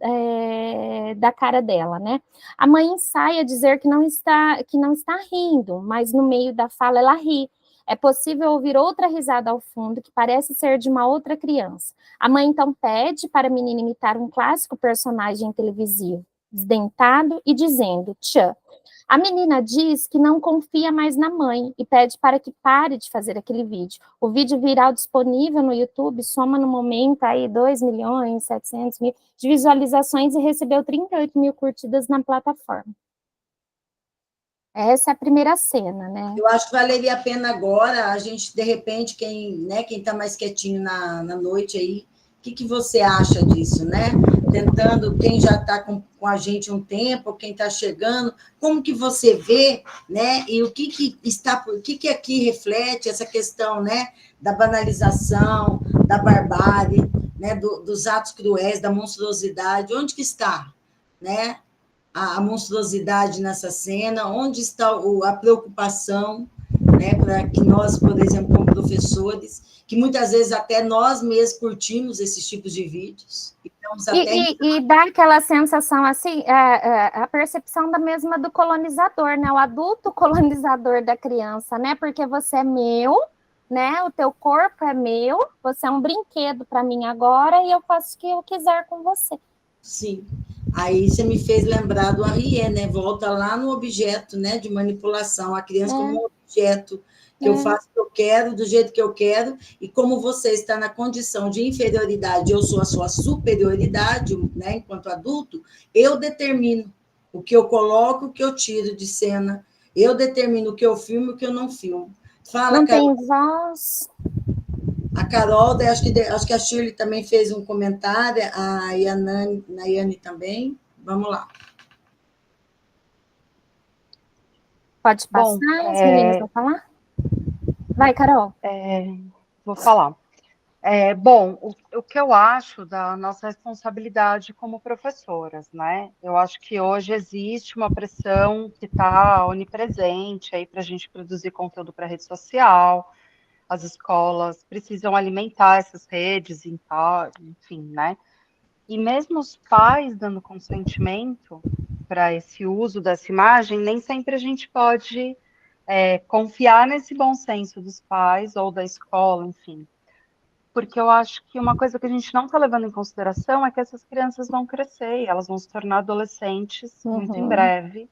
da cara dela, né? A mãe ensaia dizer que não está rindo, mas no meio da fala ela ri. É possível ouvir outra risada ao fundo, que parece ser de uma outra criança. A mãe então pede para a menina imitar um clássico personagem televisivo, desdentado e dizendo, tchã. A menina diz que não confia mais na mãe e pede para que pare de fazer aquele vídeo. O vídeo viral disponível no YouTube soma no momento aí 2.700.000 de visualizações e recebeu 38 mil curtidas na plataforma. Essa é a primeira cena, né? Eu acho que valeria a pena agora a gente, de repente, quem está mais quietinho na noite aí, o que você acha disso, né? Tentando, quem já está com a gente um tempo, quem está chegando, como que você vê, né? E o que aqui reflete essa questão, né? Da banalização, da barbárie, né? Dos atos cruéis, da monstruosidade, onde que está, né? A monstruosidade nessa cena, onde está a preocupação, né, para que nós, por exemplo, como professores, que muitas vezes até nós mesmos curtimos esses tipos de vídeos. E dá aquela sensação assim, a percepção da mesma do colonizador, né, o adulto colonizador da criança, né, porque você é meu, né, o teu corpo é meu, você é um brinquedo para mim agora e eu faço o que eu quiser com você. Sim. Aí você me fez lembrar do Arrier, né? Volta lá no objeto, né? De manipulação, a criança como um objeto, que eu faço o que eu quero, do jeito que eu quero, e como você está na condição de inferioridade, eu sou a sua superioridade, né? Enquanto adulto, eu determino o que eu coloco, o que eu tiro de cena, eu determino o que eu filmo e o que eu não filmo. Fala, não Carol. tem voz. A Carol, acho que a Shirley também fez um comentário, a Nayane também. Vamos lá. Pode passar, as meninas vão falar? Vai, Carol. Vou falar. O que eu acho da nossa responsabilidade como professoras, né? Eu acho que hoje existe uma pressão que está onipresente aí para a gente produzir conteúdo para rede social. As escolas precisam alimentar essas redes, enfim, né? E mesmo os pais dando consentimento para esse uso dessa imagem, nem sempre a gente pode confiar nesse bom senso dos pais ou da escola, enfim. Porque eu acho que uma coisa que a gente não está levando em consideração é que essas crianças vão crescer e elas vão se tornar adolescentes muito em breve.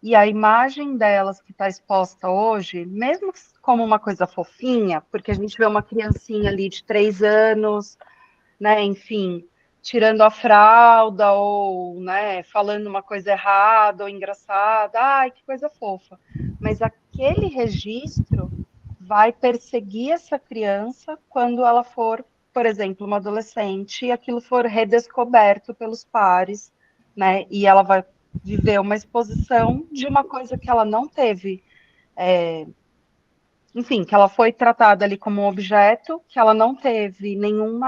E a imagem delas que está exposta hoje, mesmo como uma coisa fofinha, porque a gente vê uma criancinha ali de 3 anos, né, enfim, tirando a fralda ou, né, falando uma coisa errada ou engraçada, ai, que coisa fofa. Mas aquele registro vai perseguir essa criança quando ela for, por exemplo, uma adolescente e aquilo for redescoberto pelos pares, né, e ela vai viver uma exposição de uma coisa que ela não teve, enfim, que ela foi tratada ali como um objeto, que ela não teve nenhum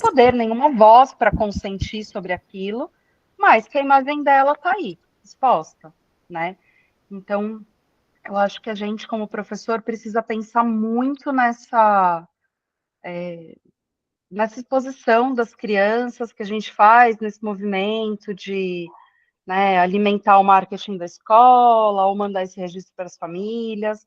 poder, nenhuma voz para consentir sobre aquilo, mas que a imagem dela está aí, exposta, né? Então, eu acho que a gente, como professor, precisa pensar muito nessa exposição das crianças que a gente faz nesse movimento de, né, alimentar o marketing da escola ou mandar esse registro para as famílias.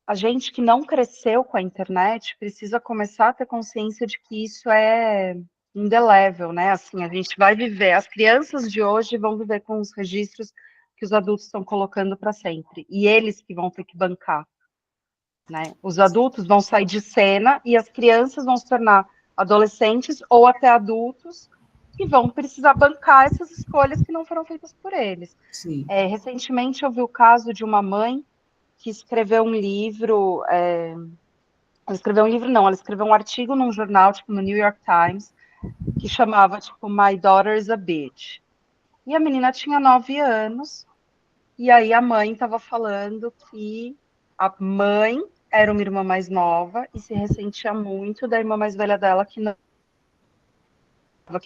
A gente que não cresceu com a internet precisa começar a ter consciência de que isso é indelével, né? Assim, a gente vai viver, as crianças de hoje vão viver com os registros que os adultos estão colocando para sempre, e eles que vão ter que bancar, né? Os adultos vão sair de cena e as crianças vão se tornar adolescentes ou até adultos que vão precisar bancar essas escolhas que não foram feitas por eles. Sim. Recentemente eu vi o caso de uma mãe que escreveu um livro, ela escreveu um livro não, ela escreveu um artigo num jornal, tipo no New York Times, que chamava, tipo, My Daughter is a Bitch. E a menina tinha 9 anos, e aí a mãe estava falando que a mãe era uma irmã mais nova e se ressentia muito da irmã mais velha dela, que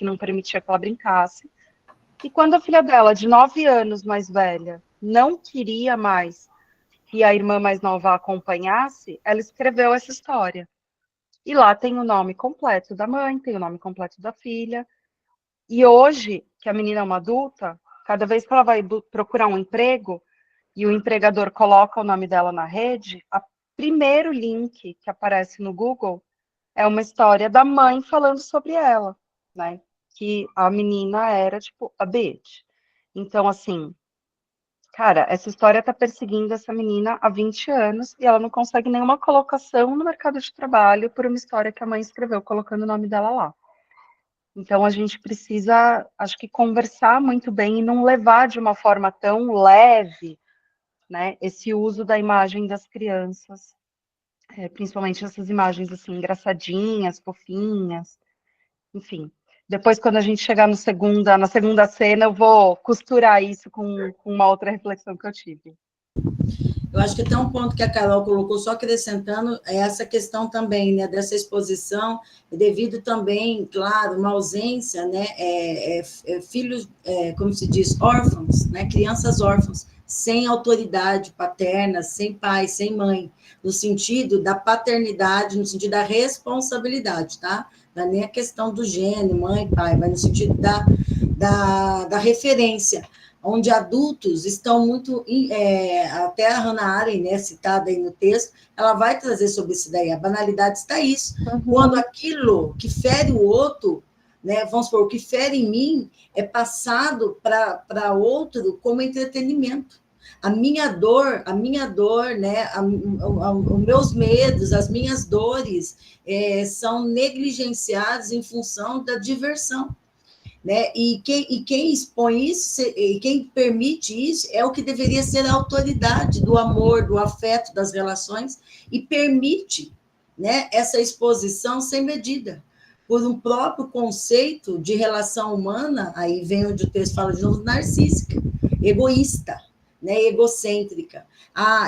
não permitia que ela brincasse. E quando a filha dela, de 9 anos mais velha, não queria mais que a irmã mais nova a acompanhasse, ela escreveu essa história. E lá tem o nome completo da mãe, tem o nome completo da filha. E hoje, que a menina é uma adulta, cada vez que ela vai procurar um emprego e o empregador coloca o nome dela na rede, o primeiro link que aparece no Google é uma história da mãe falando sobre ela, né? Que a menina era, tipo, a bitch. Então, assim, cara, essa história tá perseguindo essa menina há 20 anos e ela não consegue nenhuma colocação no mercado de trabalho por uma história que a mãe escreveu colocando o nome dela lá. Então, a gente precisa, acho que, conversar muito bem e não levar de uma forma tão leve, né, esse uso da imagem das crianças, principalmente essas imagens, assim, engraçadinhas, fofinhas, enfim. Depois, quando a gente chegar na segunda cena, eu vou costurar isso com uma outra reflexão que eu tive. Eu acho que tem um ponto que a Carol colocou, só acrescentando, é essa questão também, né, dessa exposição, devido também, claro, uma ausência, né, filhos, como se diz, órfãos, né, crianças órfãs, sem autoridade paterna, sem pai, sem mãe, no sentido da paternidade, no sentido da responsabilidade, tá? Não é nem a questão do gênero, mãe, pai, mas no sentido da referência, onde adultos estão muito, até a Hannah Arendt, né, citada aí no texto, ela vai trazer sobre isso daí, a banalidade está isso, quando aquilo que fere o outro, né, vamos supor, o que fere em mim é passado para outro como entretenimento. A minha dor, né, os meus medos, as minhas dores são negligenciados em função da diversão. Né? E quem expõe isso, e quem permite isso, é o que deveria ser a autoridade do amor, do afeto, das relações, e permite, né, essa exposição sem medida, por um próprio conceito de relação humana, aí vem onde o texto fala de novo, narcísica, egoísta, né, egocêntrica.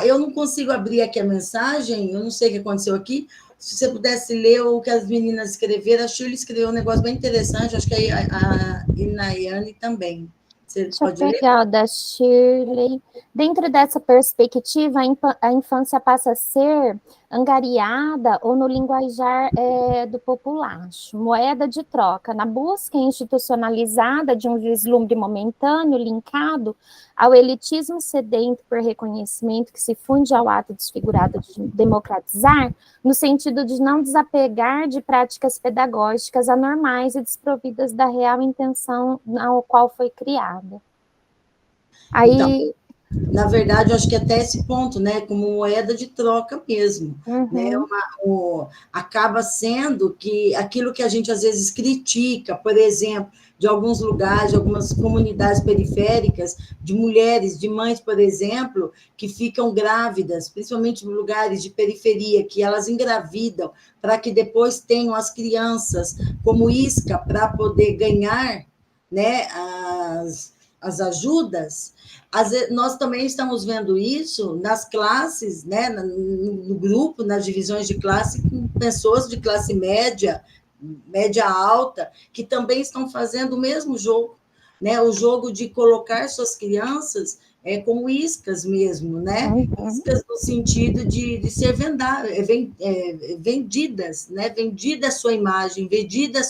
Eu não consigo abrir aqui a mensagem, eu não sei o que aconteceu aqui. Se você pudesse ler o que as meninas escreveram, a Shirley escreveu um negócio bem interessante, acho que a Inayane também. Você Deixa pode eu pegar o da Shirley. Dentro dessa perspectiva, a infância passa a ser angariada ou no linguajar do populacho, moeda de troca, na busca institucionalizada de um vislumbre momentâneo linkado ao elitismo sedento por reconhecimento que se funde ao ato desfigurado de democratizar, no sentido de não desapegar de práticas pedagógicas anormais e desprovidas da real intenção ao qual foi criada. Aí... Então, na verdade, eu acho que até esse ponto, né, como moeda de troca mesmo, né, acaba sendo que aquilo que a gente às vezes critica, por exemplo, de alguns lugares, de algumas comunidades periféricas, de mulheres, de mães, por exemplo, que ficam grávidas, principalmente em lugares de periferia, que elas engravidam para que depois tenham as crianças como isca para poder ganhar, né, as ajudas. Nós também estamos vendo isso nas classes, né, no grupo, nas divisões de classe, com pessoas de classe média, média alta, que também estão fazendo o mesmo jogo, né, o jogo de colocar suas crianças como iscas mesmo, né, iscas no sentido de ser vendidas, né, vendida a sua imagem, vendida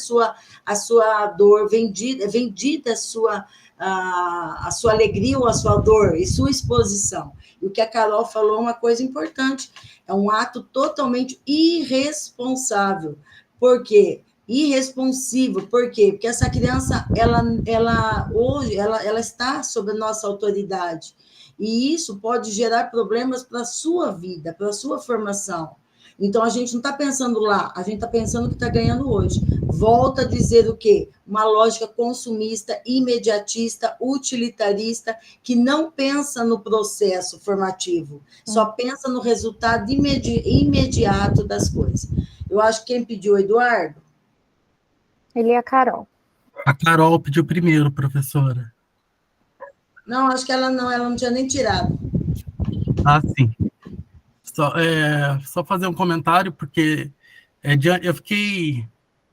a sua dor, vendida a sua alegria ou a sua dor e sua exposição. E o que a Carol falou é uma coisa importante, é um ato totalmente irresponsável. Por quê? irresponsivo. Por quê? Porque essa criança, hoje, ela está sob a nossa autoridade. E isso pode gerar problemas para a sua vida, para a sua formação. Então, a gente não está pensando lá, a gente está pensando o que está ganhando hoje. Volta a dizer o quê? Uma lógica consumista, imediatista, utilitarista, que não pensa no processo formativo, só pensa no resultado imediato das coisas. Eu acho que quem pediu, Eduardo? Ele e a Carol. A Carol pediu primeiro, professora. Não, acho que ela não tinha nem tirado. Ah, sim. Só fazer um comentário, porque eu fiquei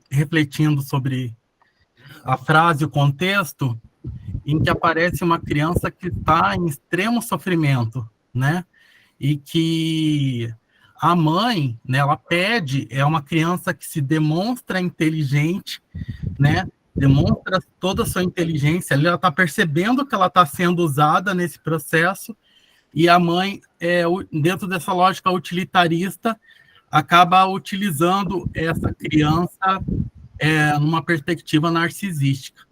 refletindo sobre a frase, o contexto, em que aparece uma criança que está em extremo sofrimento, né? E que a mãe, né, ela pede, é uma criança que se demonstra inteligente, né? Demonstra toda a sua inteligência, ela está percebendo que ela está sendo usada nesse processo, e a mãe, dentro dessa lógica utilitarista, acaba utilizando essa criança numa perspectiva narcisística.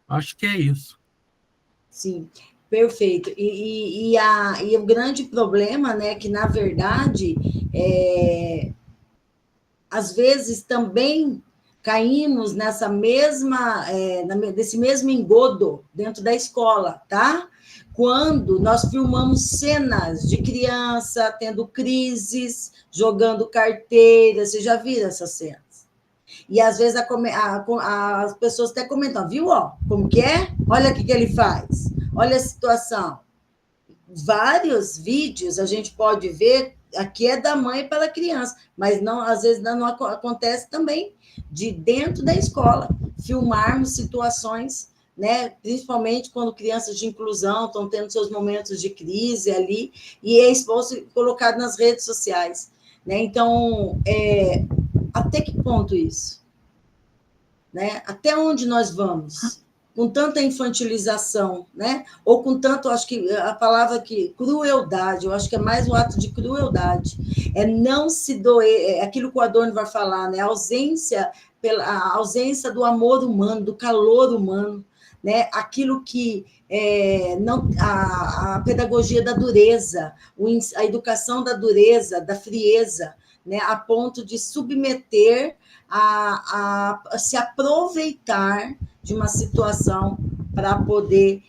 Acho que é isso. Sim, perfeito. E o grande problema, né, que, na verdade, às vezes também caímos nessa desse mesmo engodo dentro da escola, tá? Quando nós filmamos cenas de criança tendo crises, jogando carteira, você já viu essas cenas? E às vezes as pessoas até comentam, viu, ó, como que é? Olha o que ele faz, olha a situação. Vários vídeos a gente pode ver, aqui é da mãe para a criança, mas não, às vezes não acontece também de dentro da escola, filmarmos situações, né, principalmente quando crianças de inclusão estão tendo seus momentos de crise ali, e é exposto e colocado nas redes sociais, né? Então, até que ponto isso? Né? Até onde nós vamos? Com tanta infantilização, né? Ou com tanto, acho que a palavra aqui, crueldade, eu acho que é mais um ato de crueldade, não se doer, aquilo que o Adorno vai falar, né? A ausência do amor humano, do calor humano, né? Aquilo que a pedagogia da dureza, a educação da dureza, da frieza, né? A ponto de submeter a se aproveitar de uma situação para poder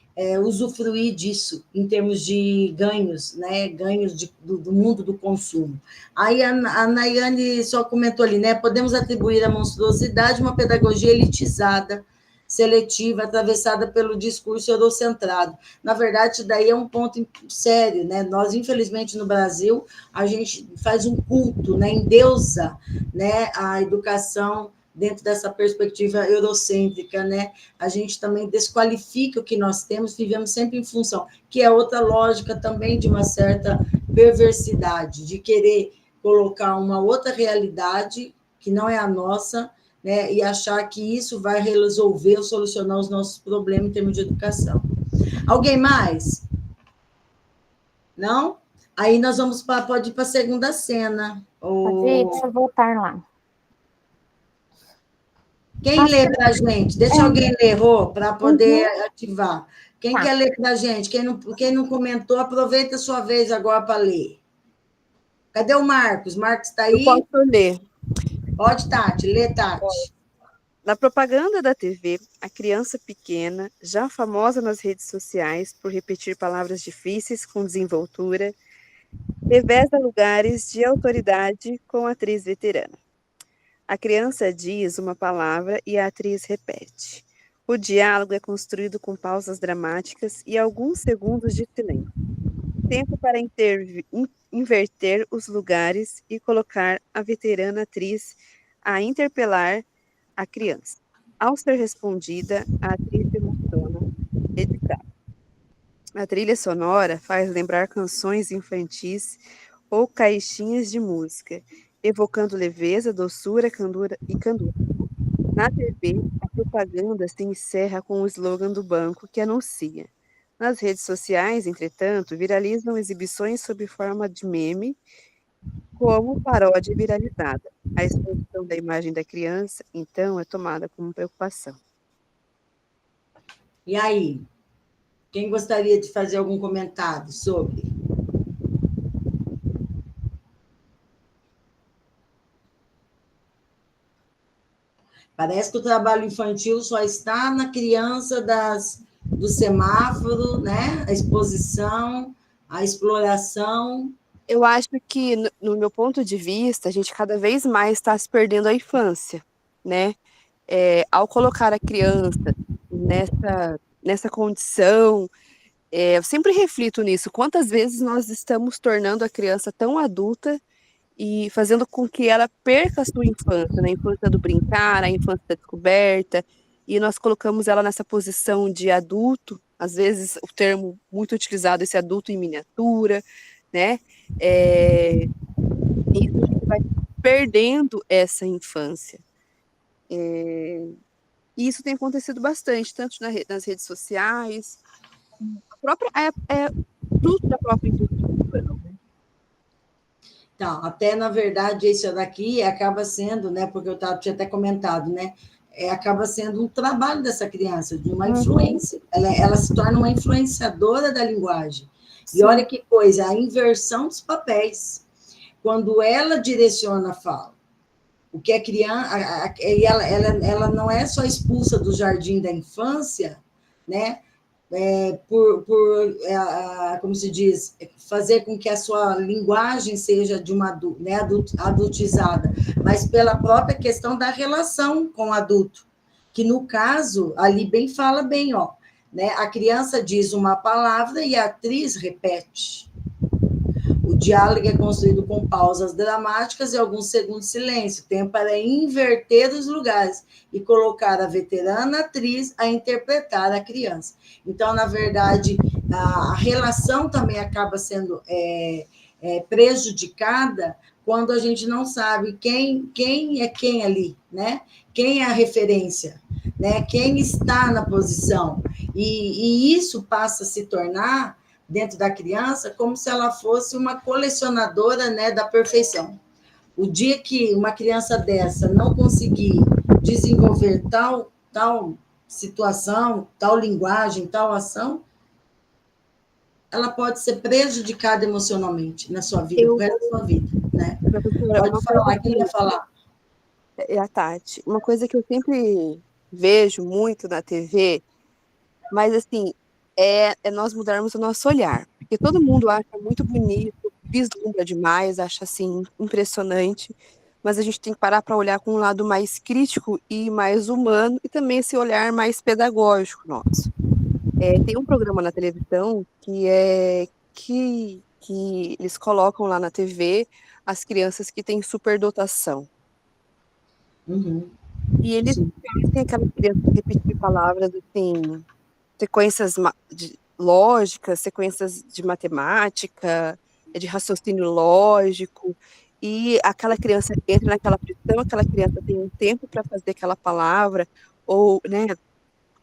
usufruir disso em termos de ganhos, né? Ganhos do mundo do consumo. Aí a Nayane só comentou ali, né? Podemos atribuir à monstruosidade uma pedagogia elitizada, seletiva, atravessada pelo discurso eurocentrado. Na verdade, isso daí é um ponto sério, né? Nós, infelizmente, no Brasil, a gente faz um culto, né? Endeusa, né, a educação dentro dessa perspectiva eurocêntrica, né? A gente também desqualifica o que nós temos, vivemos sempre em função, que é outra lógica também de uma certa perversidade, de querer colocar uma outra realidade que não é a nossa, né, e achar que isso vai resolver ou solucionar os nossos problemas em termos de educação. Alguém mais? Não? Aí nós pode ir para a segunda cena. Pode ir, deixa eu voltar lá. Quem lê para a gente? Deixa alguém ler, Rô, para poder ativar. Quem quer ler para a gente? Quem não comentou, aproveita a sua vez agora para ler. Cadê o Marcos? Marcos está aí? Eu posso ler. Pode, Tati. Lê, Tati. Na propaganda da TV, a criança pequena, já famosa nas redes sociais por repetir palavras difíceis com desenvoltura, reveza lugares de autoridade com a atriz veterana. A criança diz uma palavra e a atriz repete. O diálogo é construído com pausas dramáticas e alguns segundos de silêncio. Tempo para inverter os lugares e colocar a veterana atriz a interpelar a criança. Ao ser respondida, a atriz se emociona, dedicada. A trilha sonora faz lembrar canções infantis ou caixinhas de música, evocando leveza, doçura, candura e candura. Na TV, a propaganda se encerra com o slogan do banco que anuncia. Nas redes sociais, entretanto, viralizam exibições sob forma de meme como paródia viralizada. A exposição da imagem da criança, então, é tomada como preocupação. E aí? Quem gostaria de fazer algum comentário sobre? Parece que o trabalho infantil só está na criança do semáforo, né? A exposição, a exploração. Eu acho que, no meu ponto de vista, a gente cada vez mais está se perdendo a infância, né? Ao colocar a criança nessa condição, eu sempre reflito nisso. Quantas vezes nós estamos tornando a criança tão adulta e fazendo com que ela perca a sua infância, né? A infância do brincar, a infância da descoberta, e nós colocamos ela nessa posição de adulto, às vezes o termo muito utilizado, esse adulto em miniatura, né? E a gente vai perdendo essa infância. E isso tem acontecido bastante, tanto nas redes sociais, fruto da própria indústria cultural, né? Então, até, na verdade, isso daqui acaba sendo, né, porque eu tinha até comentado, né, acaba sendo um trabalho dessa criança, de uma influência. Ela se torna uma influenciadora da linguagem. Sim. E olha que coisa, a inversão dos papéis. Quando ela direciona a fala, o que é criança, ela não é só expulsa do jardim da infância, né, como se diz, fazer com que a sua linguagem seja de uma adultizada, mas pela própria questão da relação com o adulto, que no caso, ali fala bem, ó, né, a criança diz uma palavra e a atriz repete. O diálogo é construído com pausas dramáticas e alguns segundos de silêncio. O tempo para inverter os lugares e colocar a veterana atriz a interpretar a criança. Então, na verdade, a relação também acaba sendo prejudicada quando a gente não sabe quem é quem ali, né? Quem é a referência, né? Quem está na posição. E isso passa a se tornar, dentro da criança, como se ela fosse uma colecionadora, né, da perfeição. O dia que uma criança dessa não conseguir desenvolver tal situação, tal linguagem, tal ação, ela pode ser prejudicada emocionalmente na sua vida, no resto da sua vida, né? Pode falar, quem ia falar? É a Tati. Uma coisa que eu sempre vejo muito na TV, mas assim, é nós mudarmos o nosso olhar, porque todo mundo acha muito bonito, vislumbra demais, acha assim impressionante, mas a gente tem que parar para olhar com um lado mais crítico e mais humano, e também esse olhar mais pedagógico nosso. Tem um programa na televisão que eles colocam lá na TV as crianças que têm superdotação. Uhum. E eles têm aquela criança que repetir palavras assim, sequências lógicas, sequências de matemática, de raciocínio lógico, e aquela criança entra naquela pressão, aquela criança tem um tempo para fazer aquela palavra, ou, né?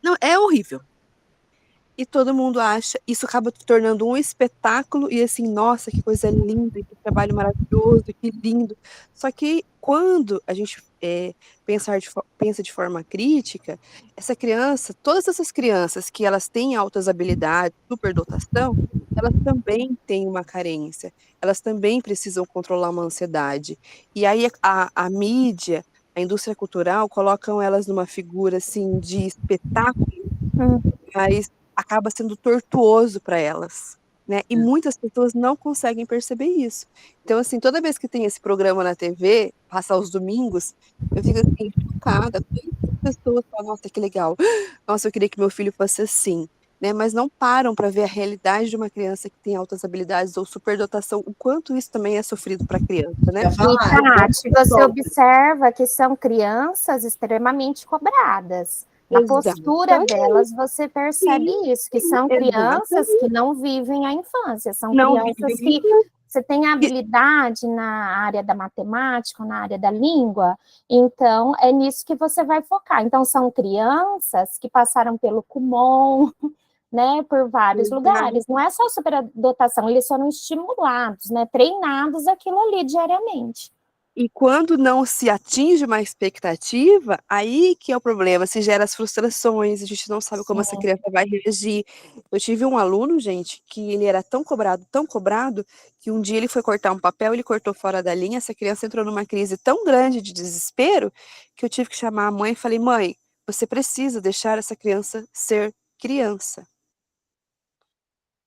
Não, é horrível. E todo mundo acha, isso acaba se tornando um espetáculo, e assim, nossa, que coisa linda, que trabalho maravilhoso, que lindo. Só que quando a gente pensa de forma crítica, essa criança, todas essas crianças que elas têm altas habilidades, superdotação, elas também têm uma carência, elas também precisam controlar uma ansiedade. E aí a mídia, a indústria cultural, colocam elas numa figura assim de espetáculo, mas acaba sendo tortuoso para elas, né? E muitas pessoas não conseguem perceber isso. Então, assim, toda vez que tem esse programa na TV, passa aos domingos, eu fico assim, chocada. As pessoas falam, nossa, que legal. Nossa, eu queria que meu filho fosse assim, né? Mas não param para ver a realidade de uma criança que tem altas habilidades ou superdotação, o quanto isso também é sofrido para a criança, né? E, Tati, você observa que são crianças extremamente cobradas. Na postura delas, você percebe isso, que são crianças que não vivem a infância, são crianças que você tem habilidade na área da matemática, na área da língua, então é nisso que você vai focar. Então, são crianças que passaram pelo Kumon, né, por vários lugares. Não é só superdotação, eles foram estimulados, né, treinados aquilo ali diariamente. E quando não se atinge uma expectativa, aí que é o problema, se gera as frustrações, a gente não sabe como essa criança vai reagir. Eu tive um aluno, gente, que ele era tão cobrado, que um dia ele foi cortar um papel, ele cortou fora da linha, essa criança entrou numa crise tão grande de desespero, que eu tive que chamar a mãe e falei, mãe, você precisa deixar essa criança ser criança.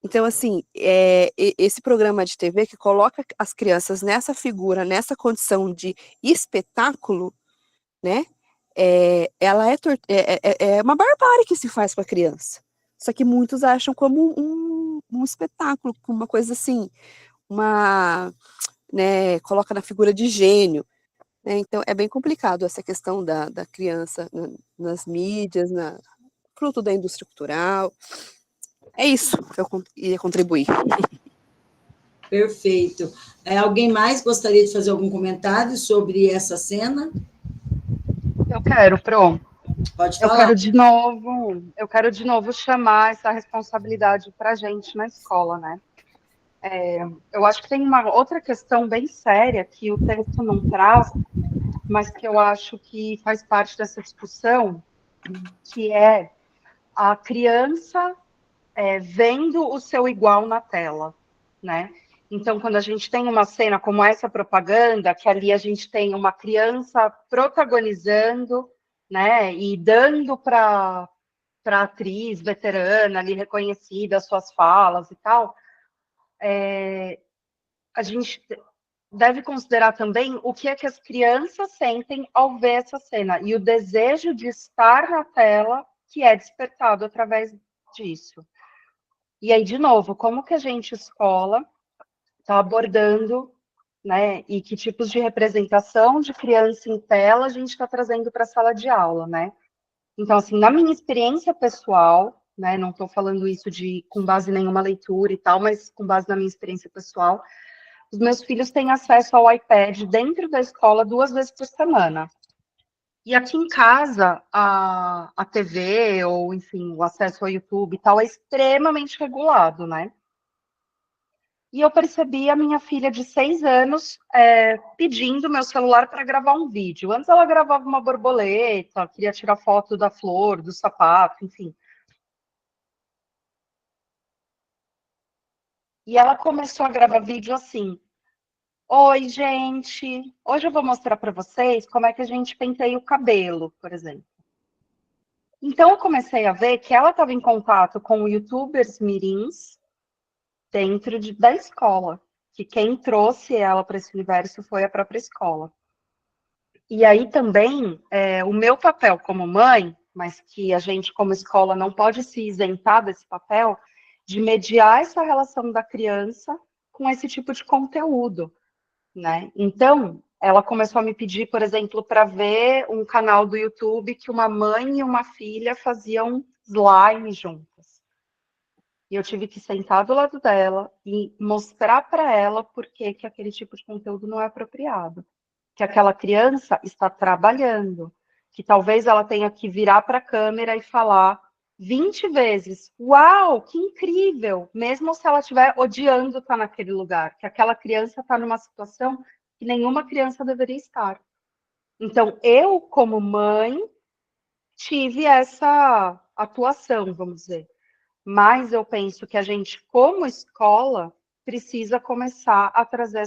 Então, assim, esse programa de TV que coloca as crianças nessa figura, nessa condição de espetáculo, né, ela é uma barbárie que se faz com a criança. Só que muitos acham como um espetáculo, como uma coisa assim, né, coloca na figura de gênio. Né, então, é bem complicado essa questão da criança nas mídias, fruto da indústria cultural. É isso que eu ia contribuir. Perfeito. Alguém mais gostaria de fazer algum comentário sobre essa cena? Eu quero, Pro. Pode falar. Eu quero de novo chamar essa responsabilidade para a gente na escola, né? Eu acho que tem uma outra questão bem séria que o texto não traz, mas que eu acho que faz parte dessa discussão, que é a criança vendo o seu igual na tela, né? Então, quando a gente tem uma cena como essa propaganda, que ali a gente tem uma criança protagonizando, né, e dando para a atriz veterana ali reconhecida as suas falas e tal, a gente deve considerar também o que é que as crianças sentem ao ver essa cena e o desejo de estar na tela que é despertado através disso. E aí, de novo, como que a gente, escola, está abordando, né, e que tipos de representação de criança em tela a gente está trazendo para a sala de aula, né? Então, assim, na minha experiência pessoal, né, não estou falando isso com base em nenhuma leitura e tal, mas com base na minha experiência pessoal, os meus filhos têm acesso ao iPad dentro da escola 2 vezes por semana. E aqui em casa, a TV, ou, enfim, o acesso ao YouTube e tal, é extremamente regulado, né? E eu percebi a minha filha de 6 anos pedindo meu celular para gravar um vídeo. Antes ela gravava uma borboleta, queria tirar foto da flor, do sapato, enfim. E ela começou a gravar vídeo assim: oi, gente, hoje eu vou mostrar para vocês como é que a gente penteia o cabelo, por exemplo. Então, eu comecei a ver que ela estava em contato com youtubers mirins dentro da escola, que quem trouxe ela para esse universo foi a própria escola. E aí também, o meu papel como mãe, mas que a gente como escola não pode se isentar desse papel, de mediar essa relação da criança com esse tipo de conteúdo, né? Então, ela começou a me pedir, por exemplo, para ver um canal do YouTube que uma mãe e uma filha faziam slime juntas. E eu tive que sentar do lado dela e mostrar para ela por que aquele tipo de conteúdo não é apropriado. Que aquela criança está trabalhando, que talvez ela tenha que virar para a câmera e falar 20 vezes, uau, que incrível, mesmo se ela estiver odiando estar naquele lugar, que aquela criança está numa situação que nenhuma criança deveria estar. Então, eu, como mãe, tive essa atuação, vamos dizer. Mas eu penso que a gente, como escola, precisa começar a trazer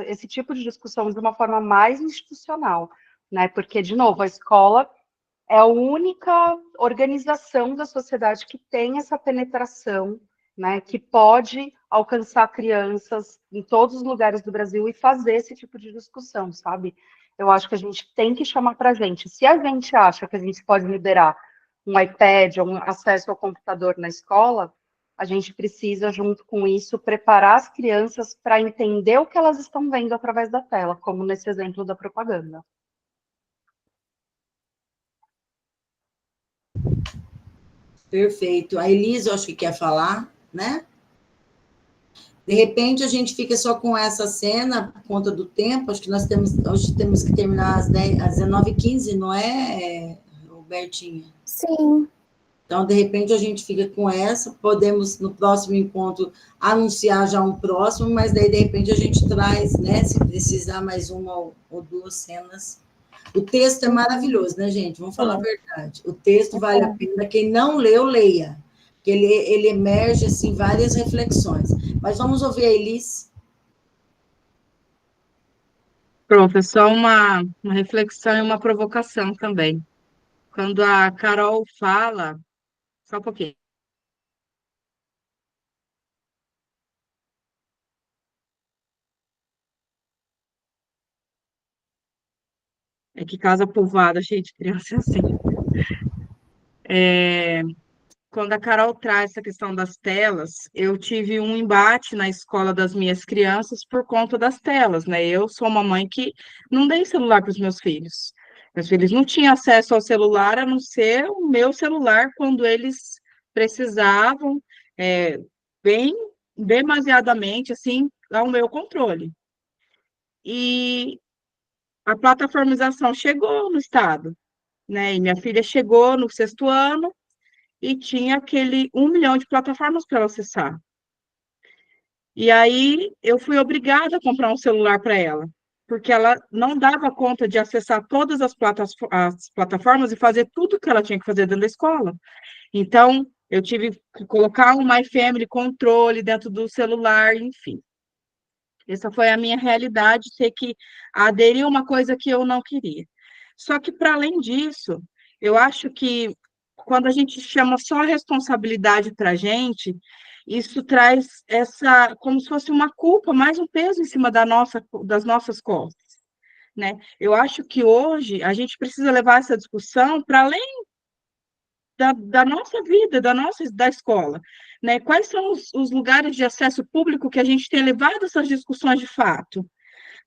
esse tipo de discussão de uma forma mais institucional, né? Porque, de novo, a escola é a única organização da sociedade que tem essa penetração, né? Que pode alcançar crianças em todos os lugares do Brasil e fazer esse tipo de discussão, sabe? Eu acho que a gente tem que chamar para a gente. Se a gente acha que a gente pode liberar um iPad ou um acesso ao computador na escola, a gente precisa, junto com isso, preparar as crianças para entender o que elas estão vendo através da tela, como nesse exemplo da propaganda. Perfeito. A Elisa, eu acho que quer falar, né? De repente, a gente fica só com essa cena, por conta do tempo, acho que hoje temos que terminar às 19h15, não é, Robertinha? Sim. Então, de repente, a gente fica com essa, podemos, no próximo encontro, anunciar já um próximo, mas daí, de repente, a gente traz, né, se precisar, mais uma ou duas cenas. O texto é maravilhoso, né, gente? Vamos falar a verdade. O texto vale a pena. Quem não leu, leia, porque ele emerge, assim, várias reflexões. Mas vamos ouvir a Elis. Professor, uma reflexão e uma provocação também. Quando a Carol fala, só um pouquinho. É que casa povoada, cheia de criança, é assim. Quando a Carol traz essa questão das telas, eu tive um embate na escola das minhas crianças por conta das telas, né? Eu sou uma mãe que não dei celular para os meus filhos. Meus filhos não tinham acesso ao celular, a não ser o meu celular, quando eles precisavam, bem demasiadamente, assim, ao meu controle. E a plataformização chegou no estado, né? E minha filha chegou no 6º ano, e tinha aquele 1 milhão de plataformas para ela acessar. E aí eu fui obrigada a comprar um celular para ela, porque ela não dava conta de acessar todas as plataformas e fazer tudo que ela tinha que fazer dentro da escola. Então, eu tive que colocar um My Family controle dentro do celular, enfim. Essa foi a minha realidade, ter que aderir a uma coisa que eu não queria. Só que, para além disso, eu acho que quando a gente chama só a responsabilidade para a gente, isso traz essa, como se fosse uma culpa, mais um peso em cima das nossas costas, né? Eu acho que hoje a gente precisa levar essa discussão para além da nossa vida, da escola, né? Quais são os lugares de acesso público que a gente tem levado essas discussões de fato?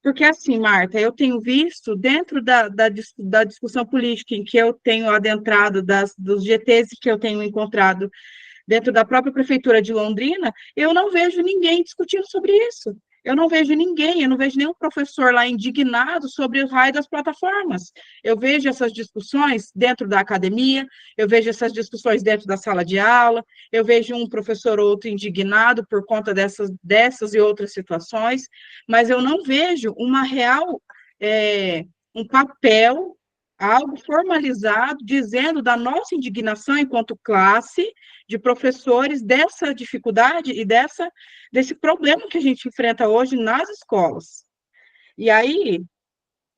Porque, assim, Marta, eu tenho visto, dentro da discussão política em que eu tenho adentrado, dos GTs que eu tenho encontrado dentro da própria Prefeitura de Londrina, eu não vejo ninguém discutindo sobre isso. Eu não vejo nenhum professor lá indignado sobre o raio das plataformas. Eu vejo essas discussões dentro da academia, eu vejo essas discussões dentro da sala de aula, eu vejo um professor ou outro indignado por conta dessas e outras situações, mas eu não vejo uma real, um papel, algo formalizado, dizendo da nossa indignação enquanto classe de professores dessa dificuldade e desse problema que a gente enfrenta hoje nas escolas. E aí,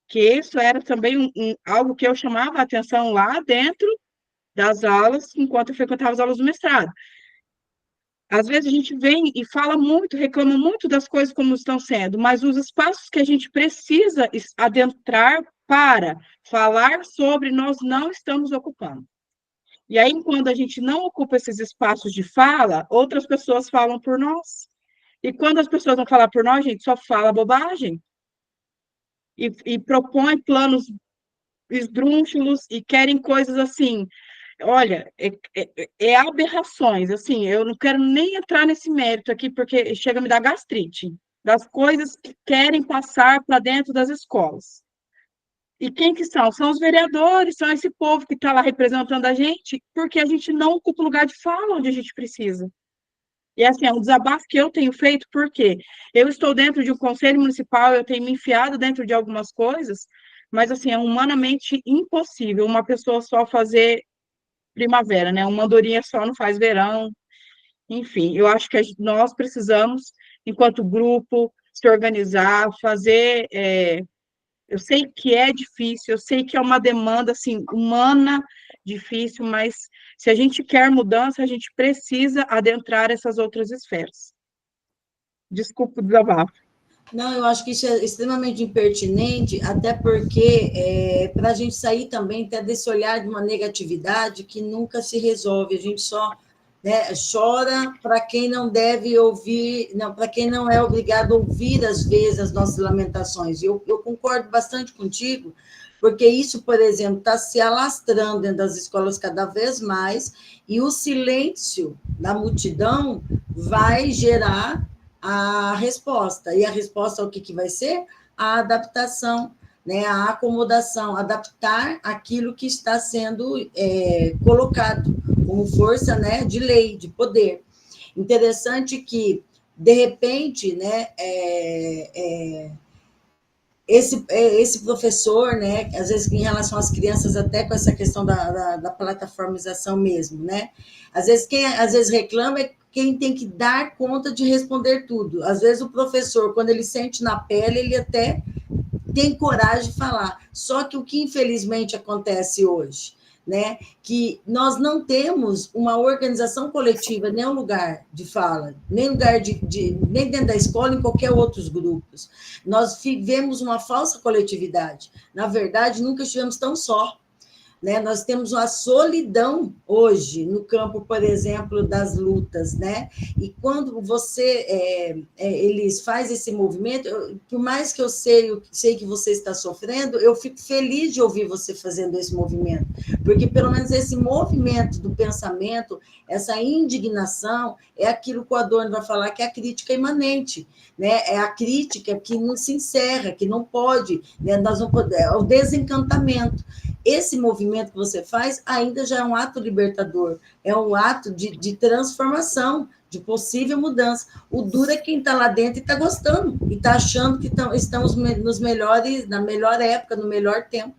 que isso era também algo que eu chamava a atenção lá dentro das aulas, enquanto eu frequentava as aulas do mestrado. Às vezes a gente vem e fala muito, reclama muito das coisas como estão sendo, mas os espaços que a gente precisa adentrar para falar sobre, nós não estamos ocupando. E aí, quando a gente não ocupa esses espaços de fala, outras pessoas falam por nós. E quando as pessoas vão falar por nós, a gente só fala bobagem. E propõe planos esdrúxulos e querem coisas assim. Olha, aberrações, assim, eu não quero nem entrar nesse mérito aqui, porque chega a me dar gastrite, das coisas que querem passar para dentro das escolas. E quem que são? São os vereadores, são esse povo que está lá representando a gente, porque a gente não ocupa o lugar de fala onde a gente precisa. E assim, é um desabafo que eu tenho feito, porque eu estou dentro de um conselho municipal, eu tenho me enfiado dentro de algumas coisas, mas assim, é humanamente impossível uma pessoa só fazer primavera, né? Uma andorinha só não faz verão. Enfim, eu acho que nós precisamos, enquanto grupo, se organizar, fazer. Eu sei que é difícil, eu sei que é uma demanda assim, humana, difícil, mas se a gente quer mudança, a gente precisa adentrar essas outras esferas. Desculpa o desabafo. Não, eu acho que isso é extremamente impertinente, até porque para a gente sair também até desse olhar de uma negatividade que nunca se resolve, a gente só, né, chora para quem não deve ouvir, não, para quem não é obrigado a ouvir, às vezes, as nossas lamentações. Eu concordo bastante contigo, porque isso, por exemplo, está se alastrando dentro das escolas cada vez mais, e o silêncio da multidão vai gerar a resposta. E a resposta, o que vai ser? A adaptação, né? A acomodação, adaptar aquilo que está sendo colocado. como força, né, de lei, de poder. Interessante que, de repente, né, esse professor, né, às vezes em relação às crianças, até com essa questão da plataformização mesmo, né, às vezes quem reclama é quem tem que dar conta de responder tudo. Às vezes o professor, quando ele sente na pele, ele até tem coragem de falar. Só que o que infelizmente acontece hoje, né, que nós não temos uma organização coletiva, nem um lugar de fala, nem lugar nem dentro da escola, em qualquer outros grupos. Nós vivemos uma falsa coletividade. Na verdade, nunca estivemos tão só. Né? Nós temos uma solidão hoje no campo, por exemplo, das lutas, né? E quando eles fazem esse movimento, por mais que eu sei que você está sofrendo, eu fico feliz de ouvir você fazendo esse movimento, porque pelo menos esse movimento do pensamento, essa indignação, é aquilo que o Adorno vai falar, que é a crítica imanente, né? É a crítica que não se encerra, que não pode, né? Nós não podemos, é o desencantamento. Esse movimento que você faz ainda já é um ato libertador, é um ato de transformação, de possível mudança. O duro é quem está lá dentro e está gostando, e está achando que estamos na melhor época, no melhor tempo.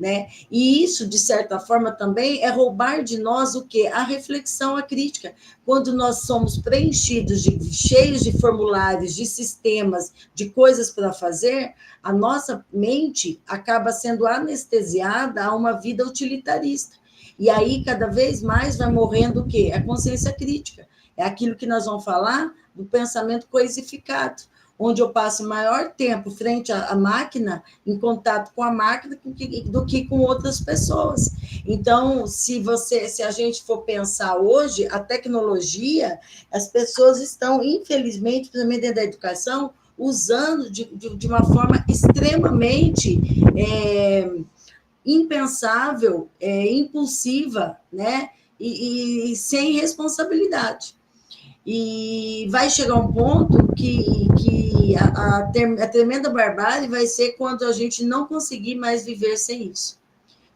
Né? E isso, de certa forma, também é roubar de nós o quê? A reflexão, a crítica. Quando nós somos preenchidos, cheios de formulários, de sistemas, de coisas para fazer, a nossa mente acaba sendo anestesiada a uma vida utilitarista. E aí, cada vez mais, vai morrendo o quê? A consciência crítica. É aquilo que nós vamos falar do pensamento coisificado, onde eu passo maior tempo frente à máquina, em contato com a máquina, do que com outras pessoas. Então, se a gente for pensar hoje, a tecnologia, as pessoas estão, infelizmente, principalmente dentro da educação, usando de uma forma extremamente impensável, impulsiva, né? E sem responsabilidade. E vai chegar um ponto que a tremenda barbárie vai ser quando a gente não conseguir mais viver sem isso,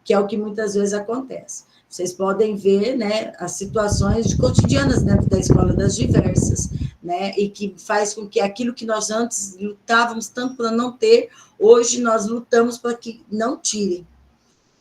que é o que muitas vezes acontece. Vocês podem ver, né, as situações cotidianas dentro da escola, das diversas, né, e que faz com que aquilo que nós antes lutávamos tanto para não ter, hoje nós lutamos para que não tirem.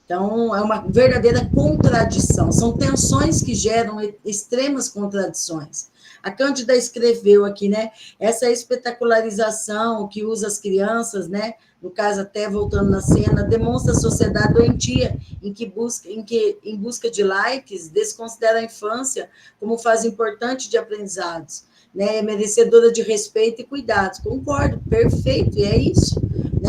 Então, é uma verdadeira contradição, são tensões que geram extremas contradições. A Cândida escreveu aqui, né, essa espetacularização que usa as crianças, né, no caso até voltando na cena, demonstra a sociedade doentia, em busca de likes, desconsidera a infância como fase importante de aprendizados, né, merecedora de respeito e cuidados. Concordo, perfeito, e é isso.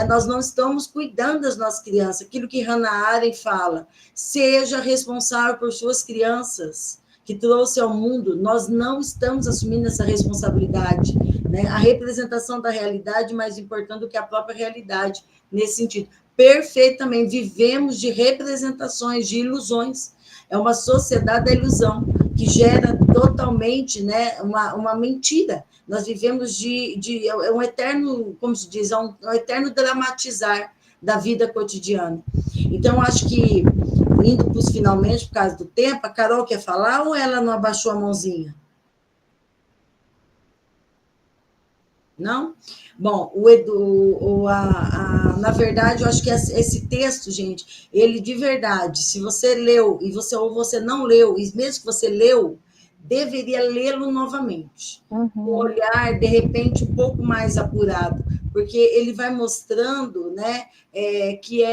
Nós não estamos cuidando das nossas crianças, aquilo que Hannah Arendt fala, seja responsável por suas crianças, que trouxe ao mundo, nós não estamos assumindo essa responsabilidade, né? A representação da realidade mais importante do que a própria realidade, nesse sentido. Perfeitamente, vivemos de representações, de ilusões, é uma sociedade da ilusão, que gera totalmente, né, uma mentira. Nós vivemos é um eterno, como se diz, um eterno dramatizar da vida cotidiana. Então, acho que, indo para os finalmente, por causa do tempo, a Carol quer falar ou ela não abaixou a mãozinha? Não? Bom, na verdade, eu acho que esse texto, gente, ele de verdade, se você leu ou você não leu, e mesmo que você leu, deveria lê-lo novamente, com um olhar, de repente, um pouco mais apurado, porque ele vai mostrando, né, que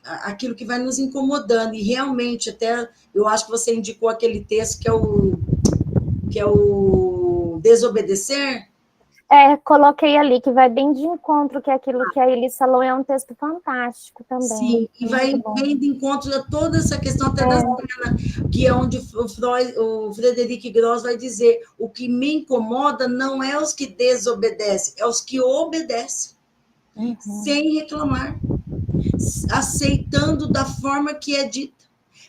aquilo que vai nos incomodando, e realmente, até, eu acho que você indicou aquele texto que é o Desobedecer. Coloquei ali, que vai bem de encontro, que é aquilo que a Elis falou, é um texto fantástico também. Sim, e vai bem de encontro a toda essa questão até da cena, que é onde o Frederic Gross vai dizer, o que me incomoda não é os que desobedecem, é os que obedecem, sem reclamar, aceitando da forma que é dita,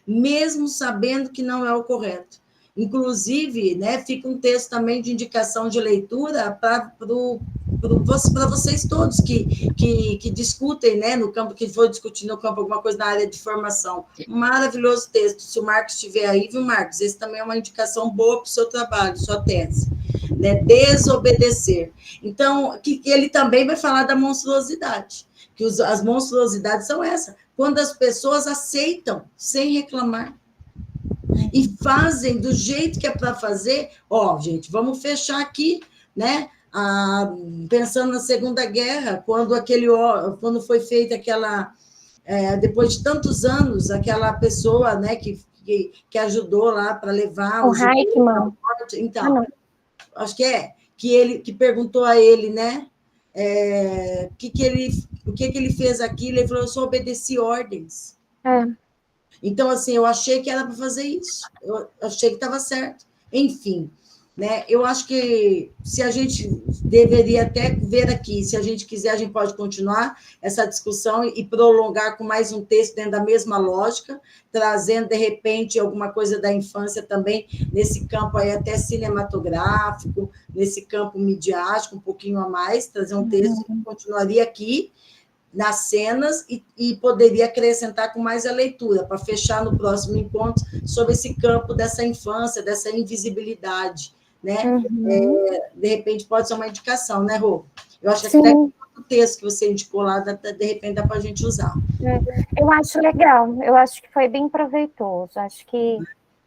mesmo sabendo que não é o correto. Inclusive, né, fica um texto também de indicação de leitura para o para vocês todos que discutem, né, no campo, que for discutir no campo alguma coisa na área de formação. Um maravilhoso texto. Se o Marcos estiver aí, viu, Marcos? Esse também é uma indicação boa para o seu trabalho, sua tese. Né? Desobedecer. Então, que ele também vai falar da monstruosidade, que as monstruosidades são essas, quando as pessoas aceitam sem reclamar e fazem do jeito que é para fazer. Ó, gente, vamos fechar aqui, né? Pensando na Segunda Guerra, quando foi feita aquela, depois de tantos anos, aquela pessoa, né, que ajudou lá para levar o Eichmann. Então, acho que perguntou a ele, né, o que ele fez aquilo, ele falou: eu só obedeci ordens. Então, assim, eu achei que era para fazer isso, eu achei que estava certo. Enfim, né, eu acho que se a gente deveria até ver aqui, se a gente quiser, a gente pode continuar essa discussão e prolongar com mais um texto dentro da mesma lógica, trazendo, de repente, alguma coisa da infância também, nesse campo aí até cinematográfico, nesse campo midiático, um pouquinho a mais, trazer um texto que continuaria aqui, nas cenas, e poderia acrescentar com mais a leitura, para fechar no próximo encontro sobre esse campo dessa infância, dessa invisibilidade, né? De repente pode ser uma indicação, né, Rô? Eu acho que até o texto que você indicou lá, de repente dá para a gente usar. Eu acho legal, eu acho que foi bem proveitoso, acho que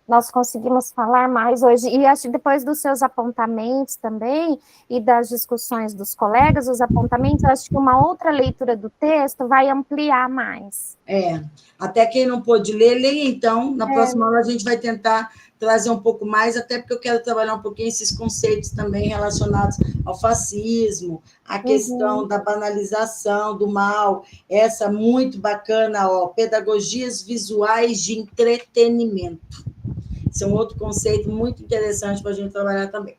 nós conseguimos falar mais hoje, e acho que depois dos seus apontamentos também, e das discussões dos colegas, os apontamentos, acho que uma outra leitura do texto vai ampliar mais. Até quem não pôde ler, leia então, na próxima aula a gente vai tentar trazer um pouco mais, até porque eu quero trabalhar um pouquinho esses conceitos também relacionados ao fascismo, a questão da banalização do mal, essa muito bacana, ó, pedagogias visuais de entretenimento. Esse é um outro conceito muito interessante para a gente trabalhar também.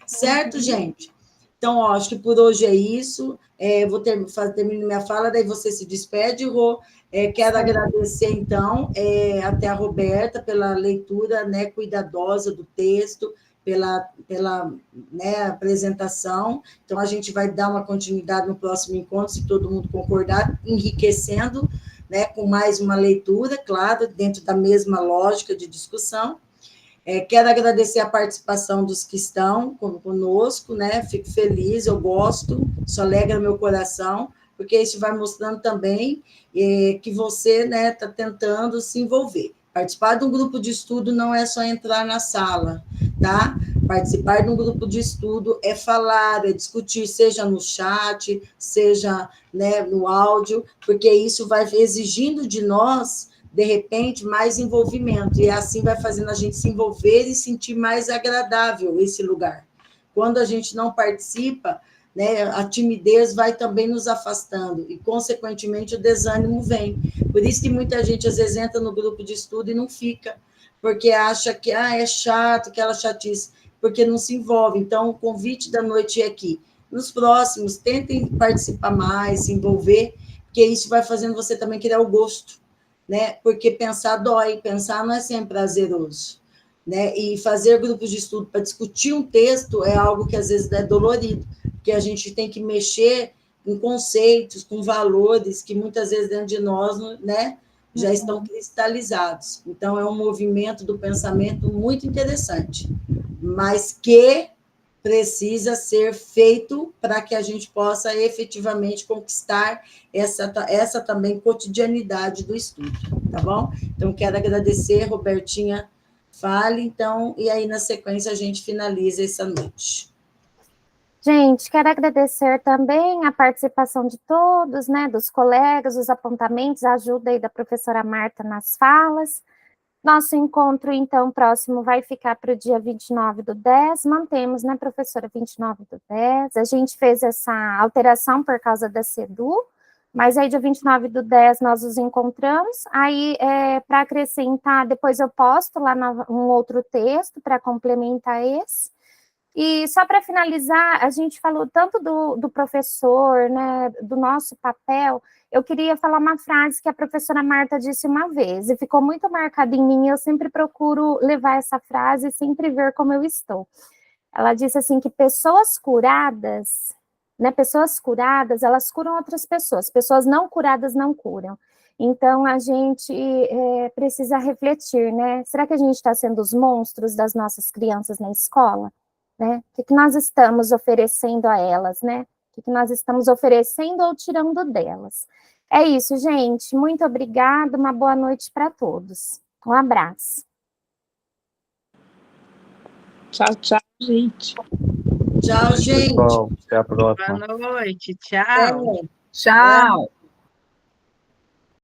Certo, gente? Então, ó, acho que por hoje é isso. Vou terminar minha fala, daí você se despede, Rô. Quero agradecer, então, até a Roberta pela leitura, né, cuidadosa do texto, pela né, apresentação. Então, a gente vai dar uma continuidade no próximo encontro, se todo mundo concordar, enriquecendo, né, com mais uma leitura, claro, dentro da mesma lógica de discussão. Quero agradecer a participação dos que estão conosco, né? Fico feliz, eu gosto, isso alegra meu coração, porque isso vai mostrando também que você, né, está tentando se envolver. Participar de um grupo de estudo não é só entrar na sala, tá? Participar de um grupo de estudo é falar, é discutir, seja no chat, seja, né, no áudio, porque isso vai exigindo de nós, de repente, mais envolvimento, e assim vai fazendo a gente se envolver e sentir mais agradável esse lugar. Quando a gente não participa, né, a timidez vai também nos afastando, e, consequentemente, o desânimo vem. Por isso que muita gente, às vezes, entra no grupo de estudo e não fica, porque acha que é chato, aquela chatice, porque não se envolve. Então, o convite da noite é aqui. Nos próximos, tentem participar mais, se envolver, porque isso vai fazendo você também criar o gosto, né? Porque pensar dói, pensar não é sempre prazeroso, né? E fazer grupos de estudo para discutir um texto é algo que às vezes é dolorido, porque a gente tem que mexer com conceitos, com valores que muitas vezes dentro de nós, né, já estão cristalizados. Então, é um movimento do pensamento muito interessante, mas que precisa ser feito para que a gente possa efetivamente conquistar essa também cotidianidade do estudo, tá bom? Então, quero agradecer, Robertinha, fale, então, e aí, na sequência, a gente finaliza essa noite. Gente, quero agradecer também a participação de todos, né, dos colegas, os apontamentos, a ajuda aí da professora Marta nas falas. Nosso encontro, então, próximo vai ficar para o dia 29/10, mantemos, né, professora, 29/10, a gente fez essa alteração por causa da CEDU, mas aí dia 29/10 nós nos encontramos, aí para acrescentar, depois eu posto lá um outro texto para complementar esse. E só para finalizar, a gente falou tanto do professor, né, do nosso papel, eu queria falar uma frase que a professora Marta disse uma vez, e ficou muito marcada em mim, eu sempre procuro levar essa frase e sempre ver como eu estou. Ela disse assim, que pessoas curadas né? Pessoas curadas, elas curam outras pessoas. Pessoas não curadas não curam. Então, a gente precisa refletir, né? Será que a gente está sendo os monstros das nossas crianças na escola? Né? O que nós estamos oferecendo a elas, né? O que nós estamos oferecendo ou tirando delas? É isso, gente. Muito obrigada. Uma boa noite para todos. Um abraço. Tchau, tchau, gente. Tchau, gente. Pessoal, até a próxima. Boa noite, tchau. Até. Tchau.